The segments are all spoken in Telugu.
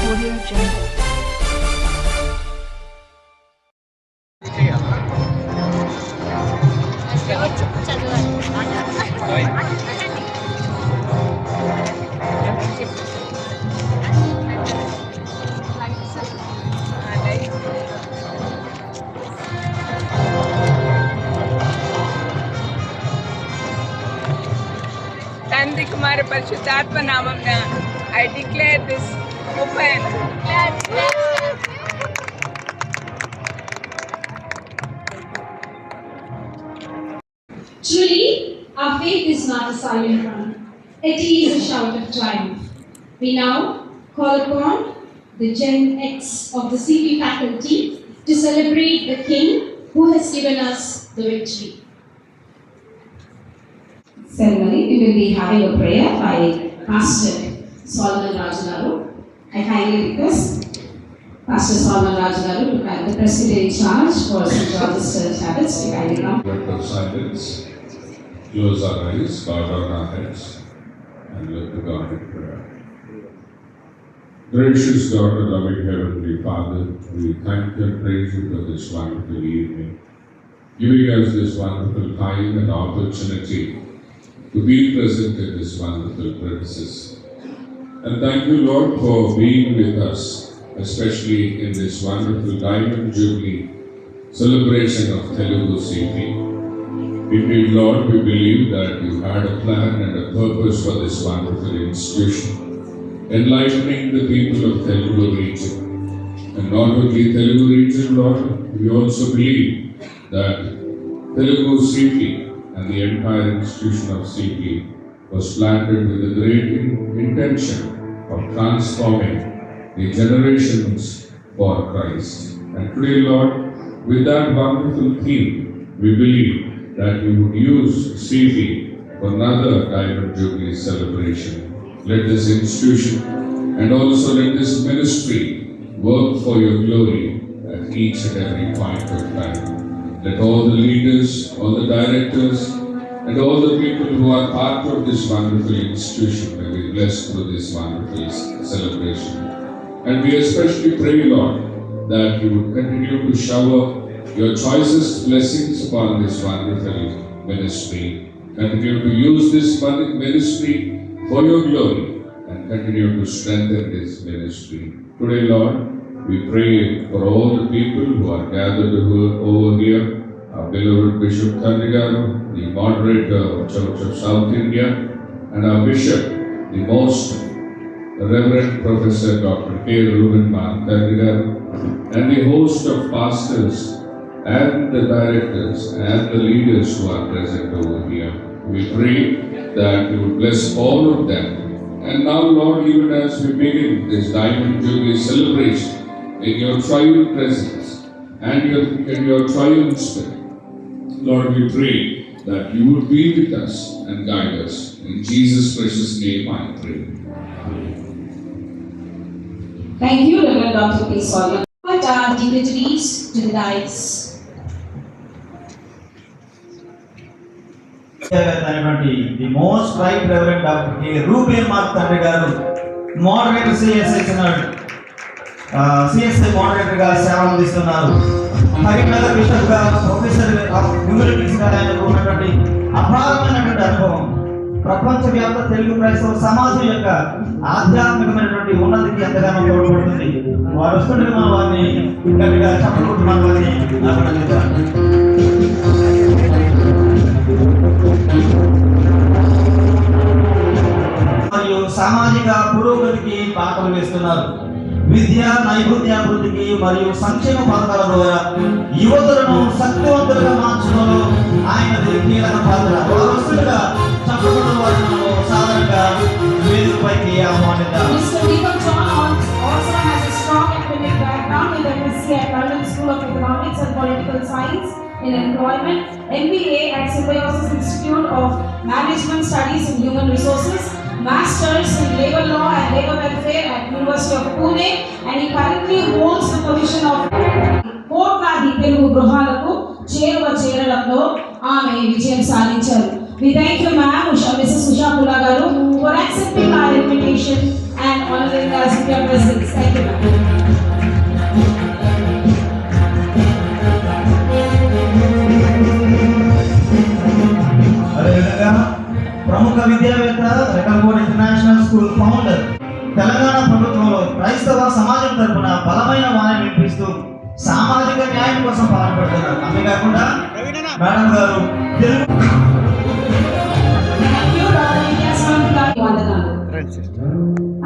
Audio Jungle. తండ్రి కుమార పరిశుద్ధాత్మ నామమున I declare this open. Truly, our faith is not a silent run. It is a shout of triumph. We now call upon the Gen X of the CV faculty to celebrate the King who has given us the victory. Ceremony, we will be having a prayer by Pastor Solomon Rajagaru. I kindly request Pastor Solomon Rajagaru to have the president in charge for St. George's Church Habits to kindly come. Moment of silence, close our eyes, bow down our heads, and look to God in prayer. Gracious God and loving Heavenly Father, we thank you and praise you for this wonderful evening, giving us this wonderful time and opportunity to be present in this wonderful premises. And thank you, Lord, for being with us, especially in this wonderful Diamond Jubilee celebration of Telugu CP. Indeed, Lord, we believe that you had a plan and a purpose for this wonderful institution, enlightening the people of Telugu region. And not only Telugu region, Lord, we also believe that Telugu CP and the entire institution of CP was planted with a great intention of transforming the generations for Christ. And today, Lord, with that wonderful theme, we believe that you would use CP for another Diamond Jubilee celebration. Let this institution and also let this ministry work for your glory at each and every point of time. Let all the leaders, all the directors, and all the people who are part of this wonderful institution may be blessed through this wonderful celebration. And we especially pray, Lord, that you would continue to shower your choicest blessings upon this wonderful ministry. Continue to use this ministry for your glory and continue to strengthen this ministry. Today, Lord, we pray for all the people who are gathered over here, our beloved Bishop Thandigaru, the moderator of Church of South India, and our Bishop, the most Reverend Professor Dr. K. Reuben Thandigaru, and the host of pastors and the directors and the leaders who are present over here. We pray that you would bless all of them. And now, Lord, even as we begin this Diamond Jubilee celebration in your triune presence and in your triune spirit, Lord, we pray that you would be with us and guide us. In Jesus' precious name I pray. Thank you, Reverend Dr. P. Solomon. What are dignitaries to the dais? The most right Reverend Dr. K. Reuben Thandigaru, moderator CSI moderator గా సేవలు అందిస్తున్నారు. కరీంనగర్ బిషప్ గా ప్రొఫెసర్ ఆఫ్ హ్యూమనిటీస్ గా ఆయనకు ఉన్నటువంటి అపారమైనటువంటి అనుభవం ప్రపంచవ్యాప్త తెలుగు క్రైస్తవ సమాజం యొక్క ఆధ్యాత్మికమైనటువంటి ఉన్నతికి ఎంతగానో తోడ్పడుతుంది. వారు వస్తుంటే మనం వారిని గట్టిగా చప్పట్లు కొట్టి మనం వారిని అభినందించాలి. మరియు సామాజిక పురోగతికి పాటలు వేస్తున్నారు. విద్య నైపుణ్యాభివృద్ధికి మరియు సంక్షేమ పథకాల ద్వారా యువతులను శక్తివంతులుగా మార్చడంలో ఆయనది కీలక పాత్ర. వారు వస్తుండగా చప్పట్లు వారిని సాధారణంగా వేదికపైకి ఆహ్వానిద్దాం. School of Economics and Political Science in Employment, MBA at Symbiosis Institute of Management Studies in Human Resources, Masters in Labor Law and Labor Welfare at University of Pune, and he currently holds the position of కోట్లాది తెలుగు గృహాలకు చేరడంలో ఆమె విజయం సాధించారు. We thank you, ma'am, Mrs. Usha Pula garu, for accepting our invitation and honoring us with your presence. Thank you. ప్రముఖ విద్యావేత్త, రెకల్కోట్ ఇంటర్నేషనల్ స్కూల్ ఫౌండర్. తెలంగాణ ప్రభుత్వంలో క్రైస్తవ సమాజం తరపున బలమైన వాణిని వినిపిస్తూ సామాజిక న్యాయం కోసం పాల్పడుతున్నారు. అంతేకాకుండా మేడం గారు Telugu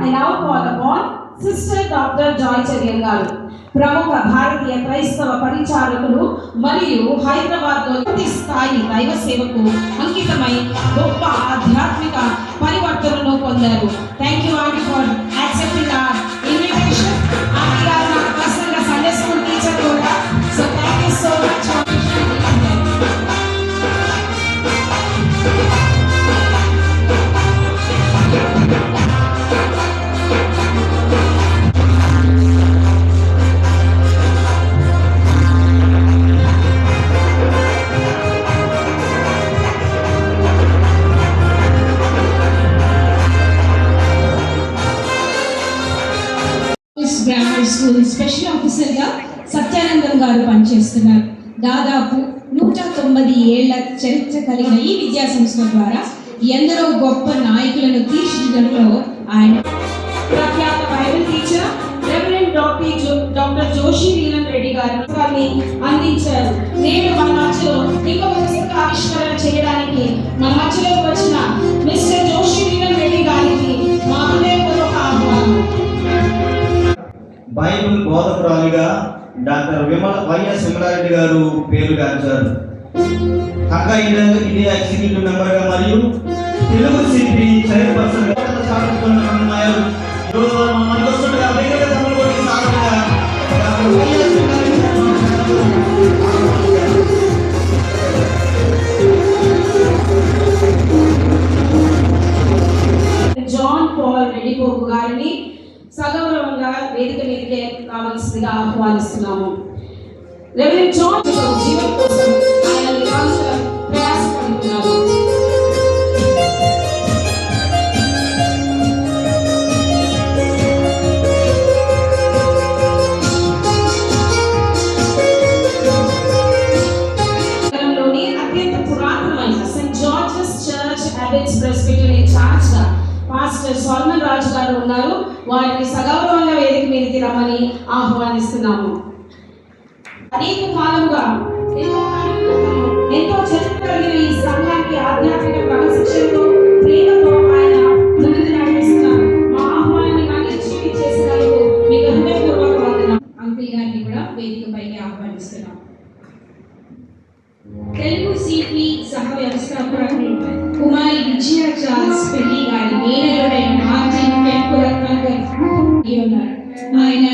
I now call upon Sister Dr. Joy Cherian గారు, ప్రముఖ భారతీయ క్రైస్తవ పరిచారకులు మరియు హైదరాబాద్లో పూర్తి స్థాయి దైవ సేవకు అంకితమై గొప్ప ఆధ్యాత్మిక పరివర్తనను పొందారు. Thank you aunty for accepting hour invitation. Aunty గారు నాకు పర్సనల్గా సండే స్కూల్ టీచర్ కూడా. So thank you so much. Grammar school special ఆఫీసర్గా సత్యానందం గారు పనిచేస్తున్నారు. దాదాపు 190 ఏళ్ల చరిత్ర కలిగిన ఈ విద్యా సంస్థ ద్వారా ఎందరో గొప్ప నాయకులను తీర్చిదిద్దడంలో ఆయన ప్రఖ్యాత Bible teacher reverend doctor Joshi Neelan Reddy గారిని అందించారు. నేడు మన మధ్యలో ఇంకొక పుస్తక ఆవిష్కరణ చేయడానికి మన మధ్యలోకి వచ్చిన మిస్టర్ జోషి నీలన్ రెడ్డి గారికి మా హృదయపూర్వక ఆహ్వానం. బైబిల్ బోధకురాలిగా డాక్టర్ వైఎస్ విమలారెడ్డి గారు పేరు గాంచారు. హక్కా ఇండియా ఎగ్జిక్యూటివ్ మెంబర్గా మరియు Telugu CP chairperson John Paul రెడ్డిపోపు గారిని సగౌరవంగా వేదిక మీదకి కావాల్సిందిగా ఆహ్వానిస్తున్నాము. రెవరెండ్ జాన్ జీవన కోసం ఆయన నిరంతరం ప్రయాసపడుతున్నారు. నగరంలోని అత్యంత పురాతనమైన saint George's church Abids Presbyterian church గా పాస్టర్ సోల్మన్ రాజు గారు ఉన్నారు. వారిని సగౌరవంగా వేదిక మీదకి రమ్మని ఆహ్వానిస్తున్నాము. అనేక కాలముగా ఎంతో చరిత్ర కలిగిన ఈ సంఘానికి ఆధ్యాత్మిక క్రమశిక్షణతో ప్రేమతో ఆయన ముందుకు నడిపిస్తున్నారు. మా ఆహ్వానాన్ని మన్నించి చేసినందుకు మీకు హృదయపూర్వక వందనం. అంకుల్ గారిని కూడా వేదికపైకి ఆహ్వానిస్తున్నాం. తెలుగు సిపి సహ వ్యవస్థాపకులు కుమారి విజయ చార్ల్స్ పెళ్లి గారి మేనలుడైన మార్టిన్ పెంపురత్నాకర్ ఉన్నారు. ఆయన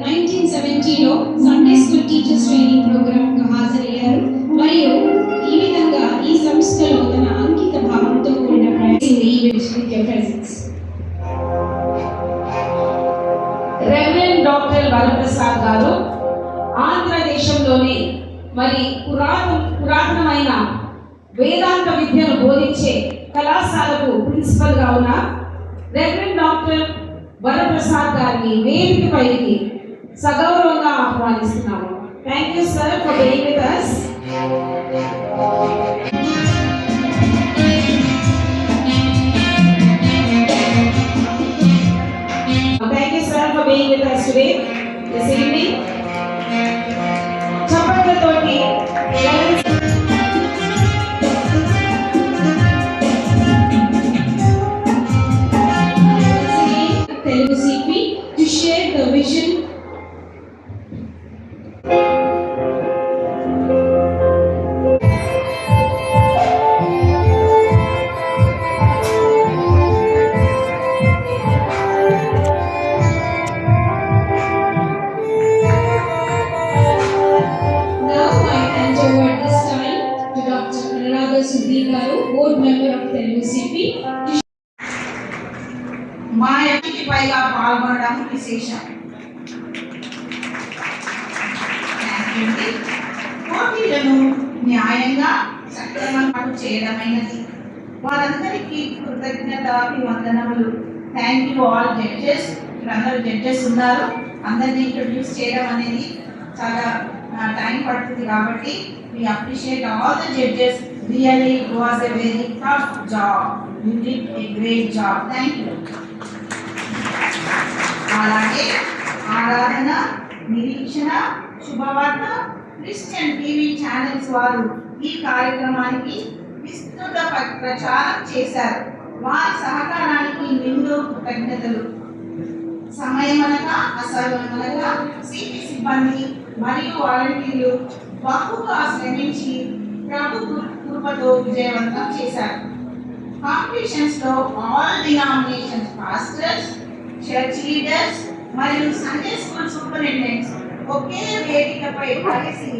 1970లో Sunday school teachers training programme కు హాజరయ్యారు మరియు ఈ విధంగా ఈ సంస్థలో తన అంకిత భావంతో కూడిన ప్రయాసం. రెవరెండ్ డాక్టర్ వరప్రసాద్ గారు ఆంధ్రదేశంలోని మరి పురాతనమైన వేదాంత విద్యను బోధించే కళాశాలకు ప్రిన్సిపల్ గా ఉన్న రెవరెండ్ డాక్టర్ వరప్రసాద్ గారిని వేదికపైకి సగౌరవంగా ఆహ్వానిస్తున్నాము. Thank you sir for being with us. Thank you sir for being with us today this evening. చప్పట్లతోటి Telugu CP to share the vision. Now I hand over this time to Dr. Anuradha Sudhir garu, board member of Telugu CP. మా ఎంపీకి పైగా పాల్గొనడం విశేషం. పోటీలను న్యాయంగా సక్రమంగా చేయడమైనది. వారందరికీ కృతజ్ఞతాభివందనములు. Thank you all judges. ఇక్కడ అందరూ జడ్జెస్ ఉన్నారు. అందరినీ ఇంట్రొడ్యూస్ చేయడం అనేది చాలా టైం పడుతుంది కాబట్టి we appreciate all the judges Really was a very tough job. You did a great job. Thank you. అలాగే ఆరాధన, నిరీక్షణ, శుభవార్త క్రిస్టియన్ టీవీ ఛానల్స్ వారు ఈ కార్యక్రమానికి విస్తృత ప్రచారం చేశారు. వారి సహకారానికి నిండు కృతజ్ఞతలు. సమయమనక అసమయమనక సిపి సిబ్బంది మరియు వాలంటీర్లు బహుగా శ్రమించి ప్రభు కృపతో విజయవంతం చేశారు. కాంపిటీషన్స్ లో all denominations pastors, church leaders మరియు సండే స్కూల్ సూపరింటెండెంట్స్ ఒకే వేదికపై కలిసి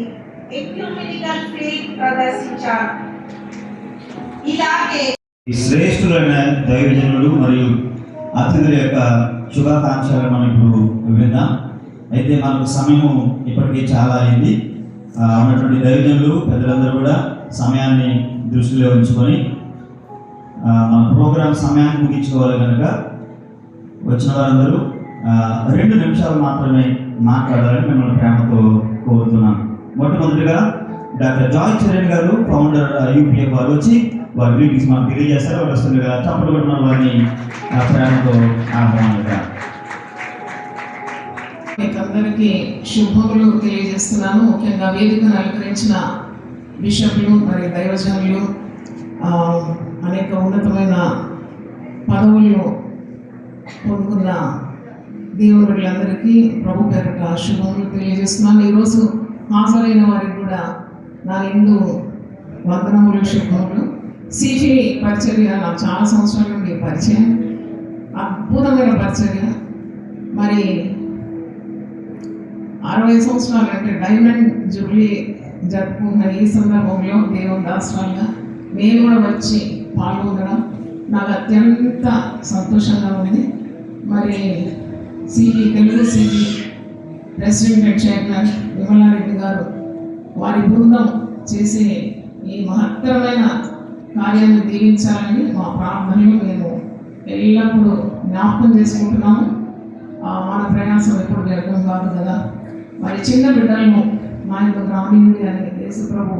ఎక్యూమెనికల్ ఫెయిత్ ప్రదర్శించారు. ఇలాగే ఈ శ్రేష్ఠులైన దైవజనులు మరియు అతిథుల యొక్క శుభాకాంక్షలు మనం ఇప్పుడు విన్నాం. అయితే మనకు సమయము ఇప్పటికీ చాలా అయింది. ఉన్నటువంటి దైవజనులు పెద్దలందరూ కూడా సమయాన్ని దృష్టిలో ఉంచుకొని మన ప్రోగ్రాం సమయాన్ని ముగించుకోవాలి కనుక వచ్చిన వారందరూ 2 నిమిషాలు మాత్రమే మాట్లాడాలని మిమ్మల్ని ప్రేమతో కోరుతున్నాం. మొట్టమొదటిగా డాక్టర్ జాయ్ చరణ్ గారు, ఫౌండర్ యూపీఎఫ్ వారు వచ్చి వారి గ్రీటింగ్స్ మనకు తెలియజేస్తారు. వారు వస్తుండగా చప్పట్లు కొట్టిన వారిని ప్రేమతో ఆహ్వానిద్దాం. అందరికీ శుభములు తెలియజేస్తున్నాను. ముఖ్యంగా వేదికను అలంకరించిన బిషప్లు మరి దైవజనులు, అనేక ఉన్నతమైన పదవులను పొందుకున్న దేవుళ్ళందరికీ ప్రభు పేరిట శుభములు తెలియజేస్తున్నాను. ఈరోజు హాజరైన వారికి కూడా నా నిండు వందనములు, శుభములు. సిఫి పరిచర్య నాకు చాలా సంవత్సరాల నుండి పరిచయం, అద్భుతమైన పరిచర్య. మరి 60 సంవత్సరాలు అంటే డైమండ్ జూబ్లీ జరుపుకున్న ఈ సందర్భంలో దేవుని దాసరాలుగా నేను కూడా వచ్చి పాల్గొనడం నాకు అత్యంత సంతోషంగా ఉంది. మరి Telugu CB president and chairman Vimala Reddy గారు, వారి బృందం చేసే ఈ మహత్తరమైన కార్యాన్ని దీవించాలని మా ప్రార్థనలు మేము ఎల్లప్పుడూ జ్ఞాపకం చేసుకుంటున్నాము. మన ప్రయాసం ఎప్పుడు వ్యర్థం కాదు కదా. మరి చిన్న బిడ్డలను మా యొక్క గ్రామీణుడి అని యేసుప్రభు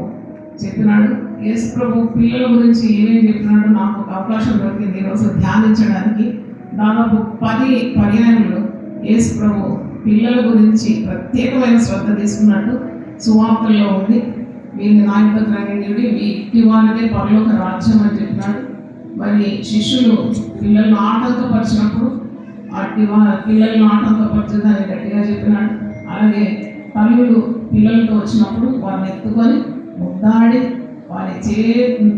చెప్పినాడు. యేసుప్రభు పిల్లల గురించి ఏమేమి చెప్పినాడో నాకు ఒక అవకాశం దొరికింది ఈరోజు ధ్యానించడానికి. దాదాపు 10 పర్యాయములు యేసుప్రభు పిల్లల గురించి ప్రత్యేకమైన శ్రద్ధ తీసుకున్నట్టు సువార్తల్లో ఉంది. వీరిని నా యొక్క గ్రామీణుడి వీటి వాళ్ళదే పరలోక రాజ్యం అని చెప్పినాడు. మరి శిష్యులు పిల్లలను ఆటంకపరిచినప్పుడు పిల్లలను ఆటంకపరచదని గట్టిగా చెప్పినాడు. అలాగే తల్లులు పిల్లలతో వచ్చినప్పుడు వారిని ఎత్తుకొని ముద్దాడి వారి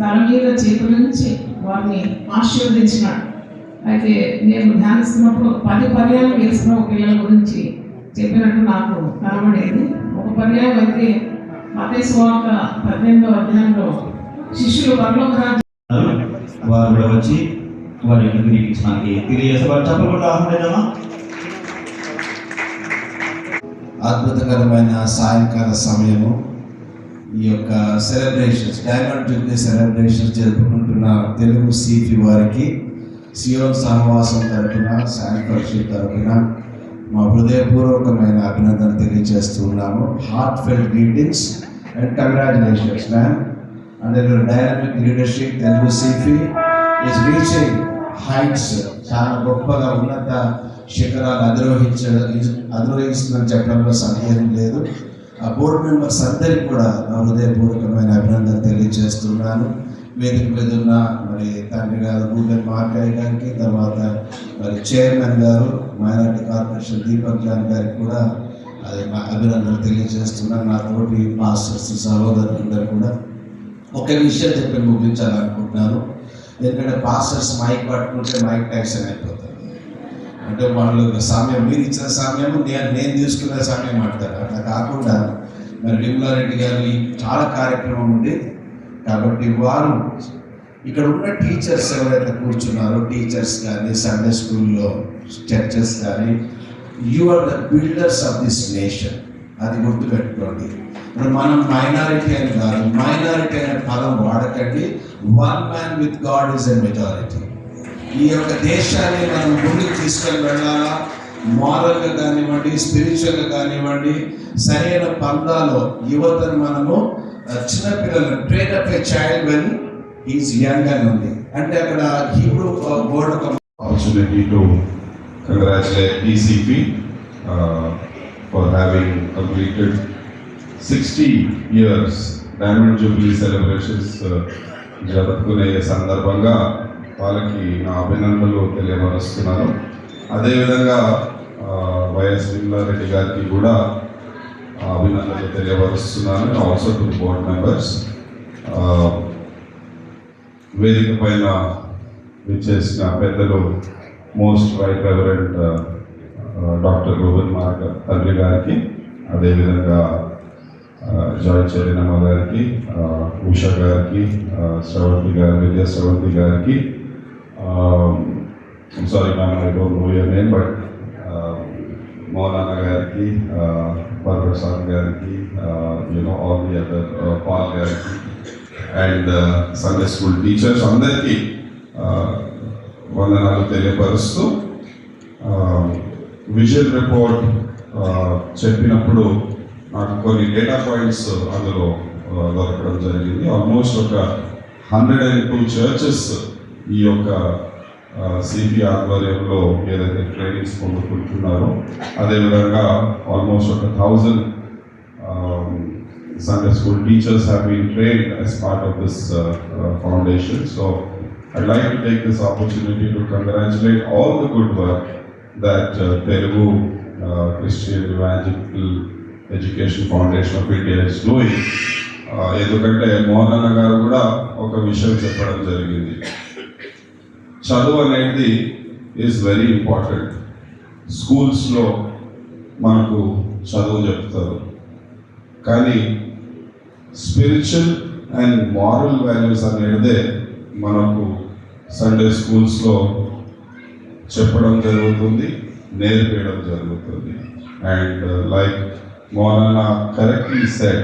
తల మీద చేతుల నుంచి వారిని ఆశీర్వదించినాడు. అయితే నేను ధ్యానిస్తున్నప్పుడు 10 పర్యాయం యేసుప్రభు పిల్లల గురించి చెప్పినట్టు నాకు కనబడేది. ఒక పర్యాయం అయితే మత్తయి సువార్త 18వ అధ్యాయంలో శిష్యులు పరలోక రాజ్యం వారు కూడా వచ్చి వారి యొక్క గ్రీటింగ్స్ మనకి తెలియజేస్తారు. చెప్పకుండా ఆహ్వానిద్దామా? అద్భుతకరమైన సాయంకాల సమయము. ఈ యొక్క సెలబ్రేషన్స్, డైమండ్ జూబ్లీ సెలబ్రేషన్స్ జరుపుకుంటున్న తెలుగు సిపి వారికి సియోన్ సహవాసం తరఫున, శాంతి పరిషత్ తరఫున మా హృదయపూర్వకమైన అభినందన తెలియజేస్తూ ఉన్నాము. Heart felt greetings and congratulations ma'am. Under your dynamic leadership Telugu CP is reaching heights. చాలా గొప్పగా ఉన్నత శిఖరాలు అధిరోహిస్తుందని చెప్పడంలో సందేహం లేదు. ఆ బోర్డు మెంబర్స్ అందరికీ కూడా నా హృదయపూర్వకమైన అభినందన తెలియజేస్తున్నాను. వేదిక మీద ఉన్న మరి తండ్రి గారు గూడెం మార్కయ్య గారికి, తర్వాత మరి చైర్మన్ గారు మైనారిటీ కార్పొరేషన్ దీపక్ జాన్ గారికి కూడా అది మా అభినందనలు తెలియజేస్తున్నాను. నా తోటి మాస్టర్స్ సహోదరులందరూ కూడా ఒక విషయం చెప్పి ముగించాలనుకుంటున్నాను. ఎందుకంటే పాస్టర్స్ మైక్ పట్టుకుంటే మైక్ టైసన్ అయిపోతారు. అంటే వాళ్ళు సమయం, మీరు ఇచ్చిన సమయం నేను తీసుకునే సమయం అంటారు. అట్లా కాకుండా మరి విమలారెడ్డి గారు చాలా కార్యక్రమం ఉంది కాబట్టి వారు ఇక్కడ ఉన్న టీచర్స్ ఎవరైతే కూర్చున్నారో, టీచర్స్ కానీ సండే స్కూల్లో చర్చెస్ కానీ, you are the builders of this nation. అది గుర్తుపెట్టుకోండి. ఇప్పుడు మనం మైనారిటీ అని కాదు, మైనారిటీ అనే పదం వాడకండి. One man with God is a majority. ఈ యొక్క దేశాన్ని మనం ముందుకు తీసుకొని వెళ్ళాలా, మారల్గా కానివ్వండి, స్పిరిచువల్గా కానివ్వండి, సరైన పందాలో యువతను మనము చిన్నపిల్లలు train up a child when he's young అని ఉంది. అంటే అక్కడ హీబ్రూ వర్డ్ ఒక opportunity to congratulate DCP for having completed 60 years diamond Jubilee celebrations జరుపుకునే సందర్భంగా వాళ్ళకి నా అభినందనలు తెలియపరుస్తున్నాను. అదేవిధంగా వైఎస్ విమలారెడ్డి గారికి కూడా అభినందనలు తెలియపరుస్తున్నాను. Also to board members. వేదిక పైన విచ్చేసిన పెద్దలు most right reverend doctor Reuben mark తండ్రి గారికి, అదేవిధంగా జాయ్ చరణమ్మ గారికి, ఉషా గారికి, శ్రవంతి గారి విద్యా శ్రవంతి గారికి, sorry ma'am I don't know your name but మౌలానా గారికి, పరప్రసాద్ గారికి, ఆల్ ది అదర్ పాల్ గారికి అండ్ సండే స్కూల్ టీచర్స్ అందరికీ వందనాలు తెలియపరుస్తూ విజన్ రిపోర్ట్ చెప్పినప్పుడు నాకు కొన్ని డేటా పాయింట్స్ అందులో దొరకడం జరిగింది. ఆల్మోస్ట్ ఒక 102 చర్చెస్ ఈ యొక్క సిపి ఆధ్వర్యంలో ఏదైతే ట్రైనింగ్స్ పొందుకుంటున్నారో, అదేవిధంగా ఆల్మోస్ట్ ఒక 1000 Sunday school teachers have been trained as part of this foundation. So I'd like to take this opportunity to congratulate all the good work that Telugu Christian Evangelical Education Foundation of India is doing. ఎందుకంటే మోహన్ అన్న గారు కూడా ఒక విషయం చెప్పడం జరిగింది. చదువు అనేది ఈజ్ వెరీ ఇంపార్టెంట్. స్కూల్స్లో మనకు చదువు చెప్తారు, కానీ స్పిరిచువల్ అండ్ మారల్ వాల్యూస్ అనేదే మనకు సండే స్కూల్స్లో చెప్పడం జరుగుతుంది, నేర్పించడం జరుగుతుంది. And like Maulana correctly said,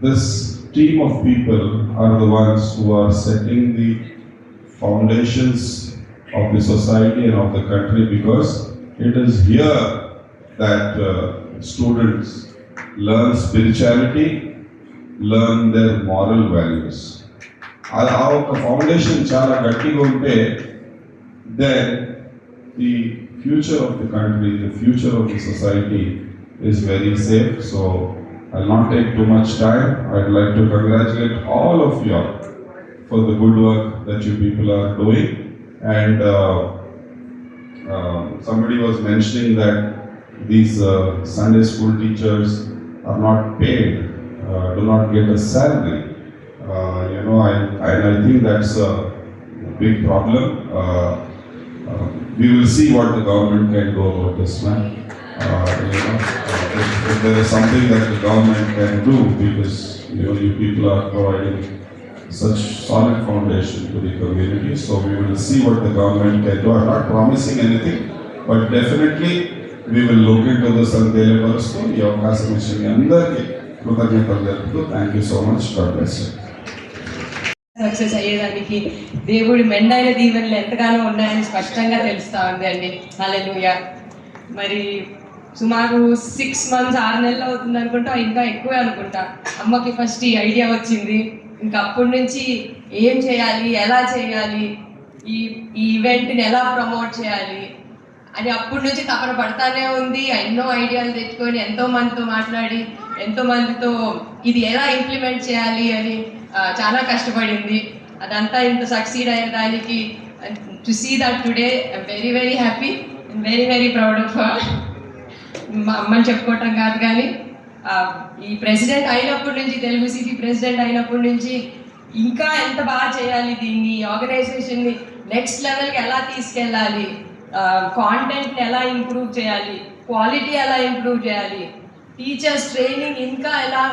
this team of people are the ones who are setting the foundations of the society and of the country, because it is here that students learn spirituality, learn their moral values. ఆ ఒక ఫౌండేషన్ చాలా గట్టిగా ఉంటే then the future of the country, the future of the society is very safe. So I'll not take too much time. I'd like to congratulate all of you for the good work that you people are doing. And somebody was mentioning that these Sunday school teachers are not paid, do not get a salary. I think that's a big problem. We will see what the government can do about this, man. If there is something that the government can do, because you people are providing such solid foundation to the community, so we will see what the government can do. I'm not promising anything, but definitely we will look into this and తెలియపరుస్తూ ఈ అవకాశం ఇచ్చిన మీ అందరికీ కృతజ్ఞతలు తెలుపుతూ thank you so much. God bless you. Success అయ్యేదానికి దేవుడి మెండైన దీవెనలు ఎంతగానో ఉన్నాయని స్పష్టంగా తెలుస్తూ ఉంది అండి. హల్లెలూయా. మరి సుమారు 6 months 6 నెలలు అవుతుంది అనుకుంటా, ఇంకా ఎక్కువే అనుకుంటా. అమ్మకి ఫస్ట్ ఈ ఐడియా వచ్చింది. ఇంకా అప్పటి నుంచి ఏం చేయాలి, ఎలా చేయాలి, ఈ ఈవెంట్ని ఎలా ప్రమోట్ చేయాలి అని అప్పటి నుంచి తపన పడతానే ఉంది. ఎన్నో ఐడియాలు తెచ్చుకొని ఎంతో మందితో మాట్లాడి ఎంతో మందితో ఇది ఎలా ఇంప్లిమెంట్ చేయాలి అని చాలా కష్టపడింది. అదంతా ఇంత సక్సీడ్ అయ్యేదానికి to see that today I'm very very happy and very very proud of. మా అమ్మని చెప్పుకోవటం కాదు, కానీ ఈ ప్రెసిడెంట్ అయినప్పటి నుంచి, తెలుగు సిటీ ప్రెసిడెంట్ అయినప్పటి నుంచి ఇంకా ఎంత బాగా చేయాలి, దీన్ని ఆర్గనైజేషన్ని నెక్స్ట్ లెవెల్కి ఎలా తీసుకెళ్ళాలి, కాంటెంట్ని ఎలా ఇంప్రూవ్ చేయాలి, క్వాలిటీ ఎలా ఇంప్రూవ్ చేయాలి, టీచర్స్ ట్రైనింగ్ ఇంకా ఎలా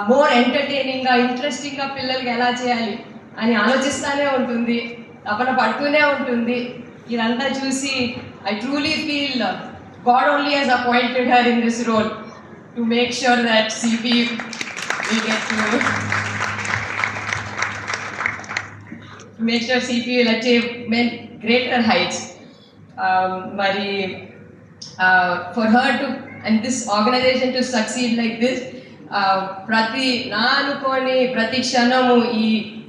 మోర్ ఎంటర్టైనింగ్గా ఇంట్రెస్టింగ్గా పిల్లలకి ఎలా చేయాలి అని ఆలోచిస్తూనే ఉంటుంది, తపన పడుతూనే ఉంటుంది. ఇదంతా చూసి I truly feel God only he's appointed her in this role to make sure that CP will get to make sure CP will achieve greater heights. For her to and this organization to succeed like this, నా అనుకోని ప్రతి క్షణము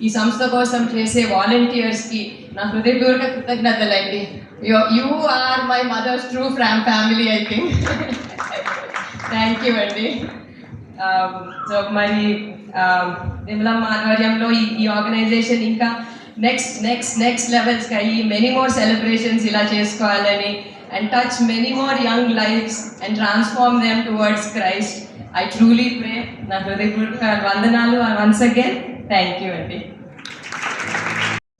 ఈ సంస్థ కోసం చేసే వాలంటీర్స్కి నా హృదయపూర్వక కృతజ్ఞతలండి. You are my mother's true family I think. Thank you అండి. సో మరి విమలమ్మ ఆధ్వర్యంలో ఈ ఆర్గనైజేషన్ ఇంకా నెక్స్ట్ లెవెల్స్కి అయ్యి మెనీ మోర్ సెలబ్రేషన్స్ ఇలా చేసుకోవాలని and touch many more young lives and transform them towards Christ. I truly pray. నా హృదయపూర్వక వందనాలు వన్స్ అగైన్. థ్యాంక్ యూ అండి.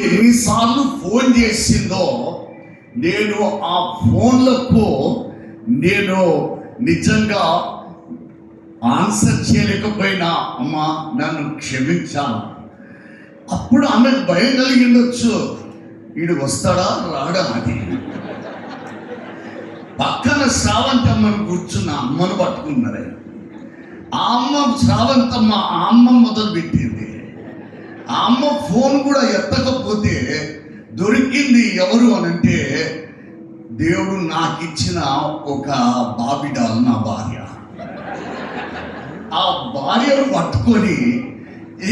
ఎన్నిసార్లు ఫోన్ చేసిందో నేను ఆ ఫోన్లకు నేను నిజంగా ఆన్సర్ చేయలేకపోయినా అమ్మా నన్ను క్షమించాను. అప్పుడు ఆమెకు భయం కలిగిండొచ్చు, వీడు వస్తాడా రాడా అని. పక్కన శ్రావంతి అమ్మను కూర్చున్న అమ్మను పట్టుకున్నారే. ఆ అమ్మ శ్రావంతమ్మ ఆ అమ్మ మొదలు పెట్టింది. ఆ అమ్మ ఫోన్ కూడా ఎత్తకపోతే దొరికింది ఎవరు అనంటే దేవుడు నాకు ఇచ్చిన ఒక బాబిడాల్ నా భార్య. ఆ భార్యను పట్టుకొని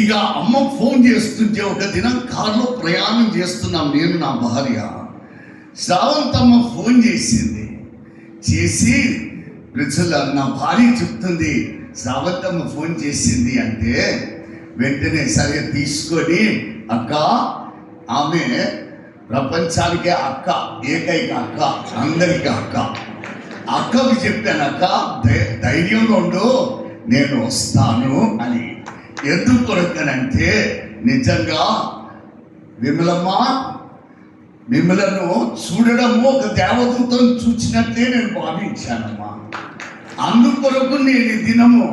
ఇక అమ్మ ఫోన్ చేస్తుంటే ఒక దినం కారులో ప్రయాణం చేస్తున్నాం నేను నా భార్య. శ్రావంతమ్మ ఫోన్ చేసి ప్రజల నా భార్య చెప్తుంది శ్రావంతమ్మ ఫోన్ చేసింది అంటే వెంటనే సరే తీసుకొని అక్క, ఆమె ప్రపంచానికే అక్క, ఏకైక అక్క, అందరికీ అక్క. అక్కకు చెప్పాను, అక్క ధైర్యంగా ఉండు నేను వస్తాను అని. ఎందుకు కొరకనంటే నిజంగా మిమ్మలను చూడడము ఒక దేవదూతను చూసినట్టే నేను భావించానమ్మా. అందుకొరకు నేను ఈ దినము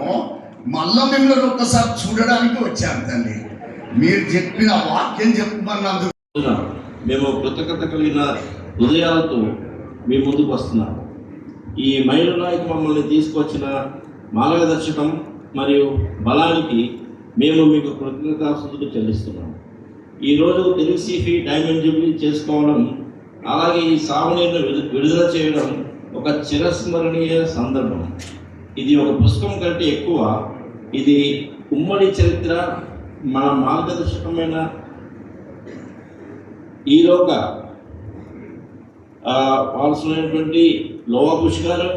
మళ్ళా మిమ్మల్ని ఒక్కసారి చూడడానికి వచ్చాను తల్లి. మీరు చెప్పిన వాక్యం చెప్పమన్నందుకు మేము కృతజ్ఞత కలిగిన హృదయాలతో మీ ముందుకు వస్తున్నాము. ఈ మైలు నాయకు మమ్మల్ని తీసుకొచ్చిన మార్గదర్శకం మరియు బలానికి మేము మీకు కృతజ్ఞతాస్తుతులు చెల్లిస్తున్నాము. ఈరోజు తెలుగు సీఫీ డైమండ్ జూబ్లీ చేసుకోవడం, అలాగే ఈ సాగునీరును విడుదల చేయడం ఒక చిరస్మరణీయ సందర్భం. ఇది ఒక పుస్తకం కంటే ఎక్కువ. ఇది ఉమ్మడి చరిత్ర. మన మార్గదర్శకమైన ఈలోక వాల్సినటువంటి లోవా బుష్ గారు,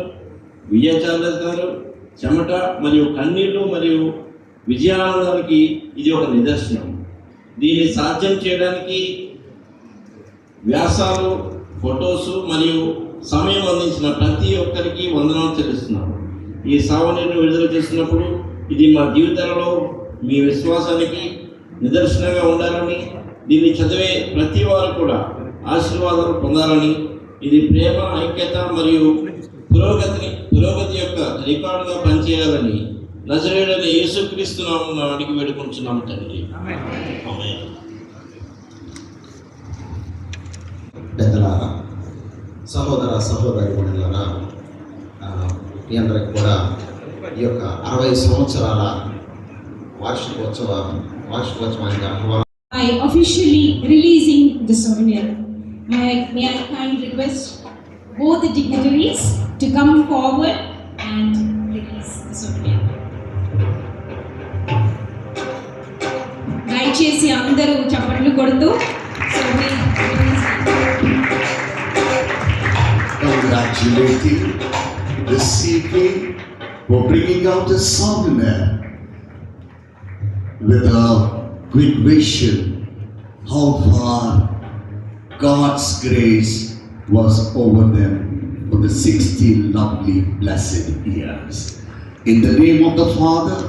విజయ చార్లెస్ గారు చెమట మరియు కన్నీళ్లు మరియు విజయానికి ఇది ఒక నిదర్శనం. దీన్ని సాధ్యం చేయడానికి వ్యాసాలు, ఫొటోసు మరియు సమయం అందించిన ప్రతి ఒక్కరికి వందనాలు చెల్లిస్తున్నాను. ఈ సాగునీరును విడుదల చేస్తున్నప్పుడు ఇది మా జీవితాలలో మీ విశ్వాసానికి నిదర్శనంగా ఉండాలని, దీన్ని చదివే ప్రతి వారు కూడా ఆశీర్వాదాలు పొందాలని, ఇది ప్రేమ, ఐక్యత మరియు పురోగతి యొక్క రికార్డుగా పనిచేయాలని నజరేయుడైన యేసుక్రీస్తు నామమున అడిగి వేడుకుంటున్నాము తండ్రి. ఆమేన్. పెద్దలారా, సహోదరులారా, మీ అందరికి కూడా ఈ యొక్క 60 సంవత్సరాల వార్షికోత్సవానికి ఆహ్వానం. By officially releasing the souvenir, may I kindly request both the dignitaries to come forward and release the souvenir. దయచేసి అందరూ చప్పట్లు కొడుతూ congratulating the CP for bringing out a souvenir with a quick vision how far God's grace was over them for the 60 lovely blessed years. In the name of the Father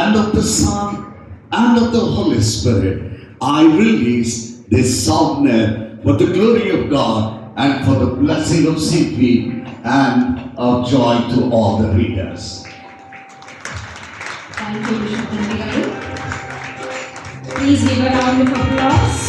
and of the Son and of the Holy Spirit, I release this souvenir for the glory of God and for the blessing of CP and of joy to all the readers. Thank you, Bishop Nandi garu. Please give a round of applause.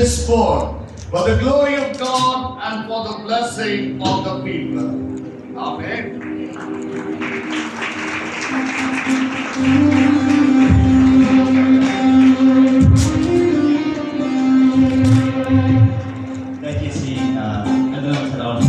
this forth for the glory of God and for the blessing of the people. Amen. దయచేసి అందరం చదవాలి.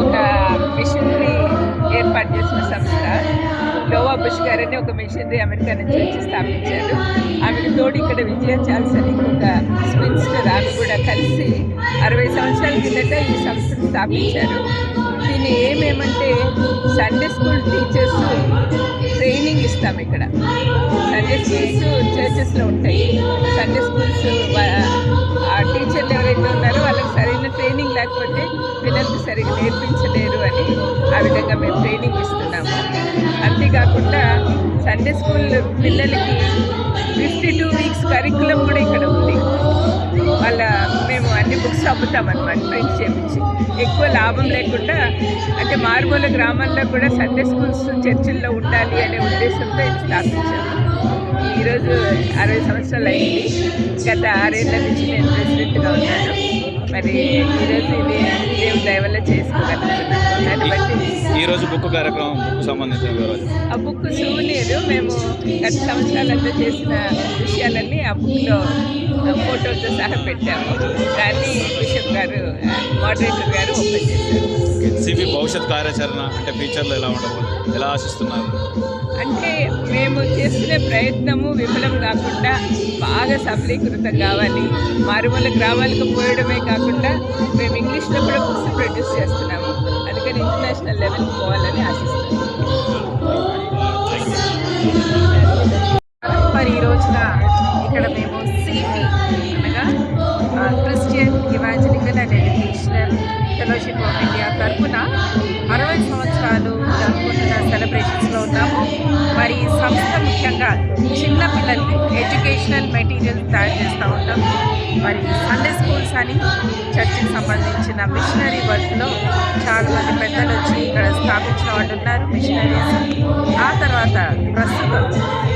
ఒక మిషనరీ ఏర్పాటు చేసిన సంస్థ లోవా బుష్ గారని ఒక మిషనరీ అమెరికా నుంచి వచ్చి స్థాపించారు. ఆమెకు తోడు ఇక్కడ విజయ చార్ల్స్ అని ఒక స్పిన్స్టర్, ఆమె కూడా కలిసి 60 సంవత్సరాల కిందట ఈ సంస్థను స్థాపించారు. దీన్ని ఏమేమంటే సండే స్కూల్ టీచర్స్ ట్రైనింగ్ ఇస్తాం. ఇక్కడ సండే స్కూల్స్ చర్చెస్లో ఉంటాయి. సండే స్కూల్స్ ఆ టీచర్లు ఎవరైతే ఉన్నారో వాళ్ళకి సరైన ట్రైనింగ్ లేకపోతే పిల్లలకు సరిగ్గా నేర్పించలేరు అని ఆ విధంగా మేము ట్రైనింగ్ ఇస్తున్నాము. అంతేకాకుండా సండే స్కూల్ పిల్లలకి 52 వీక్స్ కరికులం కూడా ఇక్కడ ఉంది. మేము అన్ని బుక్స్ అమ్ముతామన్నమాట, ప్రింట్ చేయించి. ఎక్కువ లాభం లేకుండా అంటే మారుమూల గ్రామాల్లో కూడా సండే స్కూల్స్ చర్చిల్లో ఉండాలి అనే ఉద్దేశంతో ఇది స్థాపించాము. ఈరోజు 60 సంవత్సరాలు అయింది. గత 6 ఏళ్ళ నుంచి నేను ప్రెసిడెంట్గా ఉన్నాను. మరి ఈరోజు ఇది దేవుని దయ వల్ల చేసుకోగలుగుతున్నాను. దాన్ని బట్టి ఈరోజు బుక్ కార్యక్రమం సంబంధించిన ఆ బుక్ సూనీరు మేము గత సంవత్సరాలంతా చేసిన విషయాలన్నీ ఆ బుక్లో ఫోటోలతో సహా పెట్టాము. దాన్ని బిషప్ గారు, మోడరేటర్ గారు ఓపెన్ చేశారు. సివి భవిష్యత్ కార్యాచరణ అంటే ఫ్యూచర్లో ఎలా ఉండబోతుంది, ఎలా ఆశిస్తున్నారు? అంటే మేము చేస్తున్న ప్రయత్నము విఫలం కాకుండా బాగా సఫలీకృతం కావాలి. మారుమూల గ్రామాలకు పోయడమే కాకుండా మేము ఇంగ్లీష్లో కూడా బుక్స్ ప్రొడ్యూస్ చేస్తున్నాము. అందుకని ఇంటర్నేషనల్ లెవెల్కి పోవాలని ఆశిస్తున్నాము. మరి ఈ రోజున ఇక్కడ మేము సిపి అనగా Christian evangelical and educational fellowship of India తరఫున 60 సంవత్సరాలు జరుపుకుంటున్న సెలబ్రేషన్స్లో ఉన్నాము. మరి ఈ సంస్థ ముఖ్యంగా చిన్న పిల్లలకి ఎడ్యుకేషనల్ మెటీరియల్స్ తయారు చేస్తూ ఉంటాం. మరి సండే స్కూల్స్ అని చర్చికి సంబంధించిన మిషనరీ వర్క్లో చాలామంది పెద్దలు వచ్చి ఇక్కడ స్థాపించిన వాళ్ళు ఉన్నారు, మిషనరీస్. ఆ తర్వాత ప్రస్తుతం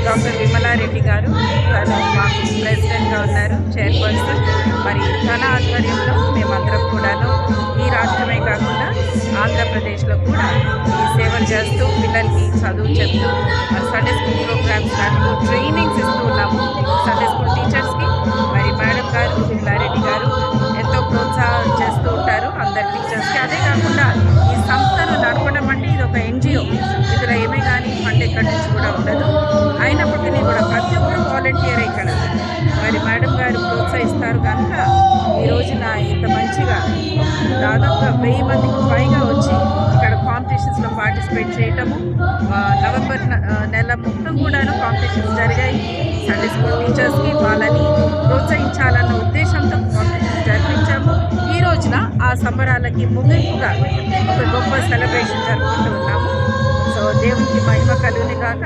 డాక్టర్ విమలారెడ్డి గారు, తను మాకు ప్రెసిడెంట్గా ఉన్నారు, చైర్పర్సన్. మరి తన ఆధ్వర్యంలో మేమందరం కూడాను ఈ రాష్ట్రమే కాకుండా ఆంధ్రప్రదేశ్లో కూడా ఈ సేవలు చేస్తూ పిల్లలకి చదువు చెప్తూ సండే స్కూల్ ప్రోగ్రామ్స్ నడుపుతూ ట్రైనింగ్స్ ఇస్తూ ఉన్నాము సండే స్కూల్ టీచర్స్కి. మరి మేడం గారు, విమలారెడ్డి గారు ఎంతో ప్రోత్సాహం చేస్తూ ఉంటారు అందరి టీచర్స్కి. అదే కాకుండా ఈ సంస్థను నడపడం అంటే ఇది ఒక ఎన్జిఓ, ఇందులో ఏమీ కానీ ఫండ్ ఎక్కడి నుంచి కూడా ఉండదు. అయినప్పటికీ కూడా ప్రతి ఒక్కరు వాలంటీర్ ఇక్కడ. మరి మేడం గారు ప్రోత్సహిస్తారు కనుక ఈ రోజున ఇంత మంచిగా దాదాపుగా 1000 మందికి పైగా వచ్చి ఇక్కడ కాంపిటీషన్స్లో పార్టిసిపేట్ చేయటము. నవంబర్ నెల మొత్తం కూడాను కాంపిటీషన్స్ జరిగాయి. సండే స్కూల్ టీచర్స్కి వాళ్ళని ప్రోత్సహించాలన్న ఉద్దేశంతో కాంపిటీషన్స్ జరిపించాము. ఈ రోజున ఆ సంబరాలకి ముగింపుగా ఒక గొప్ప సెలబ్రేషన్ జరుపుకుంటూ ఉన్నాము. సో దేవునికి మహిమ కలుగుని కాక.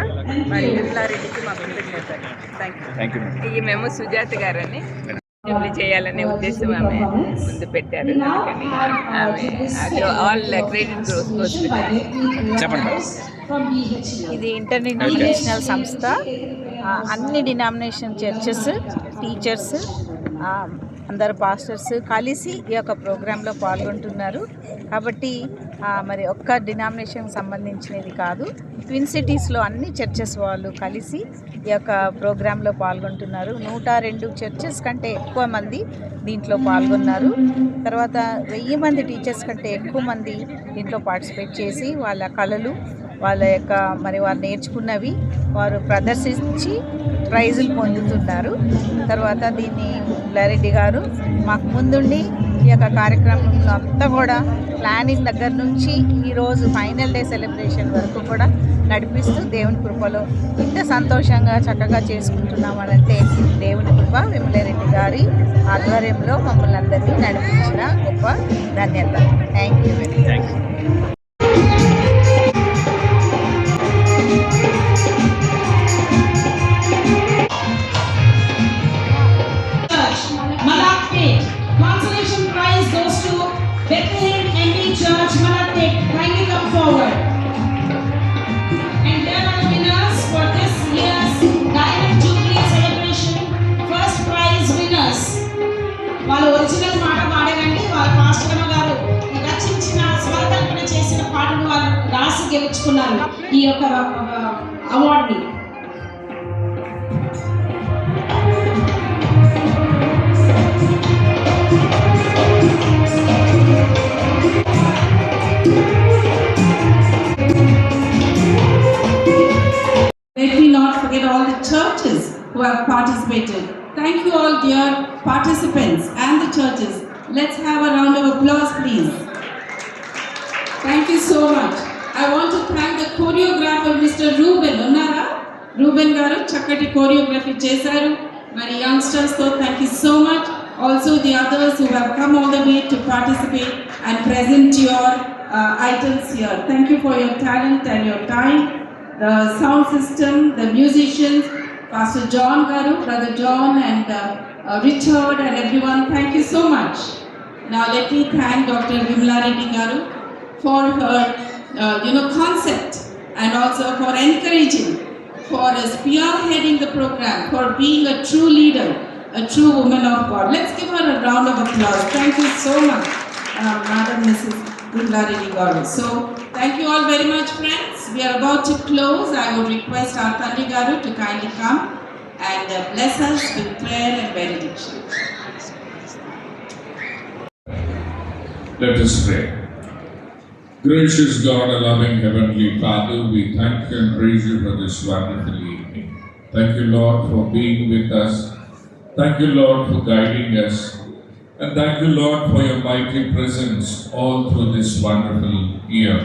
మరి విమలారెడ్డికి మా కృతజ్ఞతలు. Thank you. ఈ మేము సుజాత గారని చేయాలనే ఉద్దేశం ఆమె ముందు పెట్టారు. అందుకని ఆమె ఆల్ క్రెడిట్ గోస్ చెప్పండి. ఇది ఇంటర్ డినామినేషనల్ సంస్థ. అన్ని డినామినేషన్ చర్చెస్, టీచర్స్, అందరు పాస్టర్స్ కలిసి ఈ యొక్క ప్రోగ్రాంలో పాల్గొంటున్నారు. కాబట్టి మరి ఒక్క డినామినేషన్కి సంబంధించినది కాదు, ట్విన్ సిటీస్లో అన్ని చర్చెస్ వాళ్ళు కలిసి ఈ యొక్క ప్రోగ్రాంలో పాల్గొంటున్నారు. 102 చర్చెస్ కంటే ఎక్కువ మంది దీంట్లో పాల్గొన్నారు. తర్వాత 1000 మంది టీచర్స్ కంటే ఎక్కువ మంది దీంట్లో పార్టిసిపేట్ చేసి వాళ్ళ కళలు, వాళ్ళ యొక్క వారు నేర్చుకున్నవి వారు ప్రదర్శించి ప్రైజులు పొందుతున్నారు. తర్వాత దీన్ని లారెడ్డి గారు మాకు ముందుండి ఈ యొక్క కార్యక్రమంలో అంతా కూడా ప్లానింగ్ దగ్గర నుంచి ఈరోజు ఫైనల్ డే సెలబ్రేషన్ వరకు కూడా నడిపిస్తూ దేవుని కృపలో ఇంత సంతోషంగా చక్కగా చేసుకుంటున్నామనంటే దేవుని కృప, విమలారెడ్డి గారి ఆధ్వర్యంలో మమ్మల్ని అందరినీ నడిపించిన గొప్ప ధన్యత. Thank you very much. Consolation prize goes to Bethlehem MB Church, Malapet. Kindly come forward. And here are the winners for this year's Diamond Jubilee celebration. First prize winners. వాళ్ళ ఒరిజినల్ మాట పాడకండి, వాళ్ళ పాస్టర్ గారు రచించిన స్వరకల్పన చేసిన పాటను వాళ్ళు రాసి గెలుచుకున్నారు ఈ యొక్క అవార్డుని. Let me not forget all the churches who have participated. Thank you all, dear participants and the churches. Let's have a round of applause, please. Thank you so much. I want to thank the choreographer, Mr. Ruben. Unnara? Ruben garu chakkati choreography chesaru. Many youngsters, so thank you so much. Also the others who have come all the way to participate and present your items here. Thank you for your talent and your time. The sound system, the musicians, Pastor John Garu, Brother John and Richard and everyone, thank you so much. Now let me thank Dr. Vimlareddy Garu for her concept and also for encouraging, for spearheading the program, for being a true leader, a true woman of God. Let's give her a round of applause. Thank you so much, Madam Mrs. Vimlareddy Garu. So thank you all very much, friends. We are about to close. I would request our Tandi Garu to kindly come and bless us with prayer and benediction. Let us pray. Gracious God, a loving Heavenly Father, we thank you and praise you for this wonderful evening. Thank you, Lord, for being with us. Thank you, Lord, for guiding us. And thank you, Lord, for your mighty presence all through this wonderful year.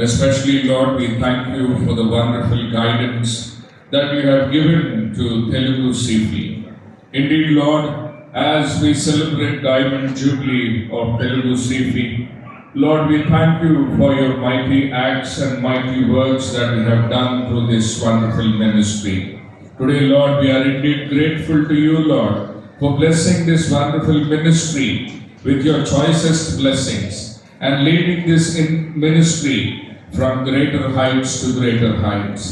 Especially, Lord, we thank you for the wonderful guidance that you have given to Telugu Sifi. Indeed, Lord, as we celebrate Diamond Jubilee of Telugu Sifi, Lord, we thank you for your mighty acts and mighty works that you have done through this wonderful ministry. Today, Lord, we are indeed grateful to you, Lord, for blessing this wonderful ministry with your choicest blessings and leading this ministry from greater heights to greater heights.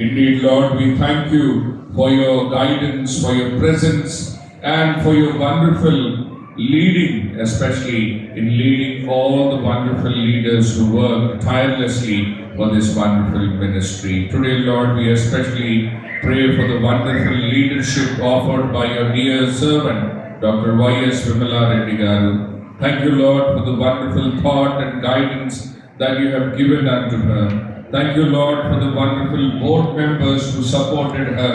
Indeed, Lord, we thank you for your guidance, for your presence, and for your wonderful leading, especially in leading all the wonderful leaders who work tirelessly for this wonderful ministry. Today, Lord, we especially pray for the wonderful leadership offered by your dear servant, Dr. Y.S. Vimalareddy Garu. Thank you, Lord, for the wonderful thought and guidance that you have given unto her. Thank you, Lord, for the wonderful board members who supported her,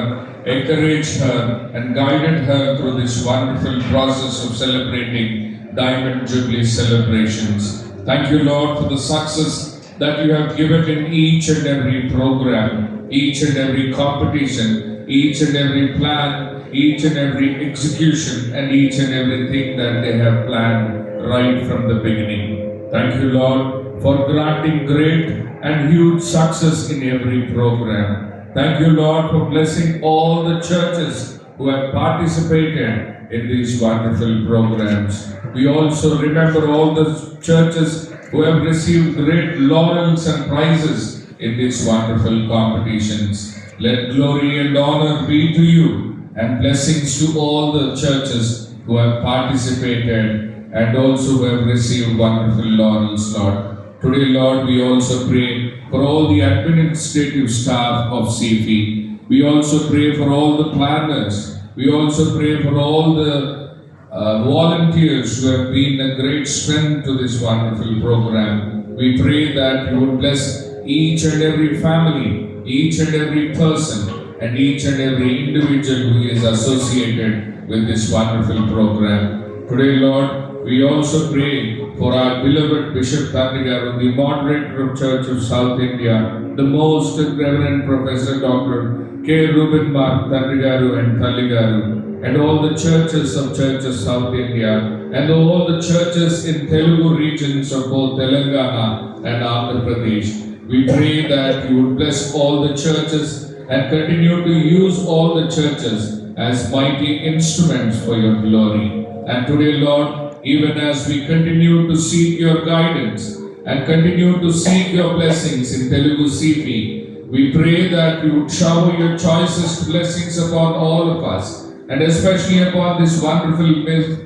encouraged her, and guided her through this wonderful process of celebrating Diamond Jubilee celebrations. Thank you, Lord, for the success that you have given in each and every program, each and every competition, each and every plan, each and every execution, and each and everything that they have planned right from the beginning. Thank you, Lord, for granting great and huge success in every program. Thank you, Lord, for blessing all the churches who have participated in these wonderful programs. We also remember all the churches who have received great laurels and prizes in these wonderful competitions. Let glory and honor be to you, and blessings to all the churches who have participated and also who have received wonderful laurels, Lord. Today, Lord, we also pray for all the administrative staff of CFE. We also pray for all the planners. We also pray for all the volunteers who have been a great strength to this wonderful program. We pray that you would bless each and every family, each and every person, and each and every individual who is associated with this wonderful program. Today, Lord, we also pray for our beloved Bishop Tandigaru, the moderator of Church of South India, the most Reverend Professor Dr. K. Ruben Mark Tandigaru and Talligaru, and all the churches of Church of South India, and all the churches in Telugu regions of both Telangana and Andhra Pradesh. We pray that you would bless all the churches and continue to use all the churches as mighty instruments for your glory. And today, Lord, even as we continue to seek your guidance and continue to seek your blessings in Telugu CP, we pray that you would shower your choicest blessings upon all of us, and especially upon this wonderful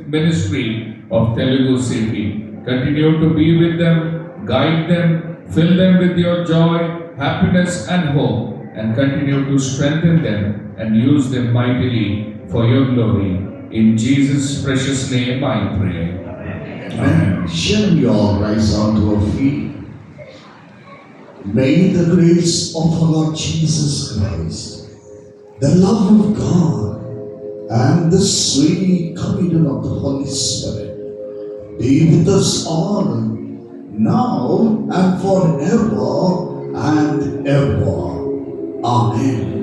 ministry of Telugu CP. Continue to be with them, guide them, fill them with your joy, happiness and hope, and continue to strengthen them and use them mightily for your glory. In Jesus' precious name I pray. And shall we all rise onto our feet? May the grace of our Lord Jesus Christ, the love of God, and the sweet communion of the Holy Spirit be with us all, now and forever and ever. Amen.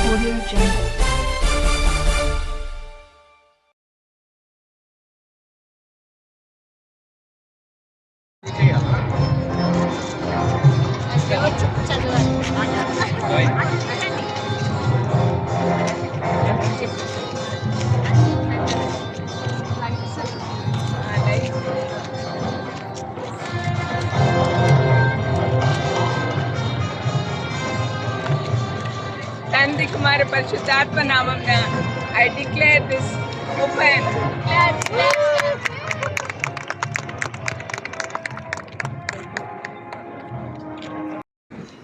Audio Jungle. తండ్రి కుమార పరిశుద్ధాత్మ నామమున I declare this open.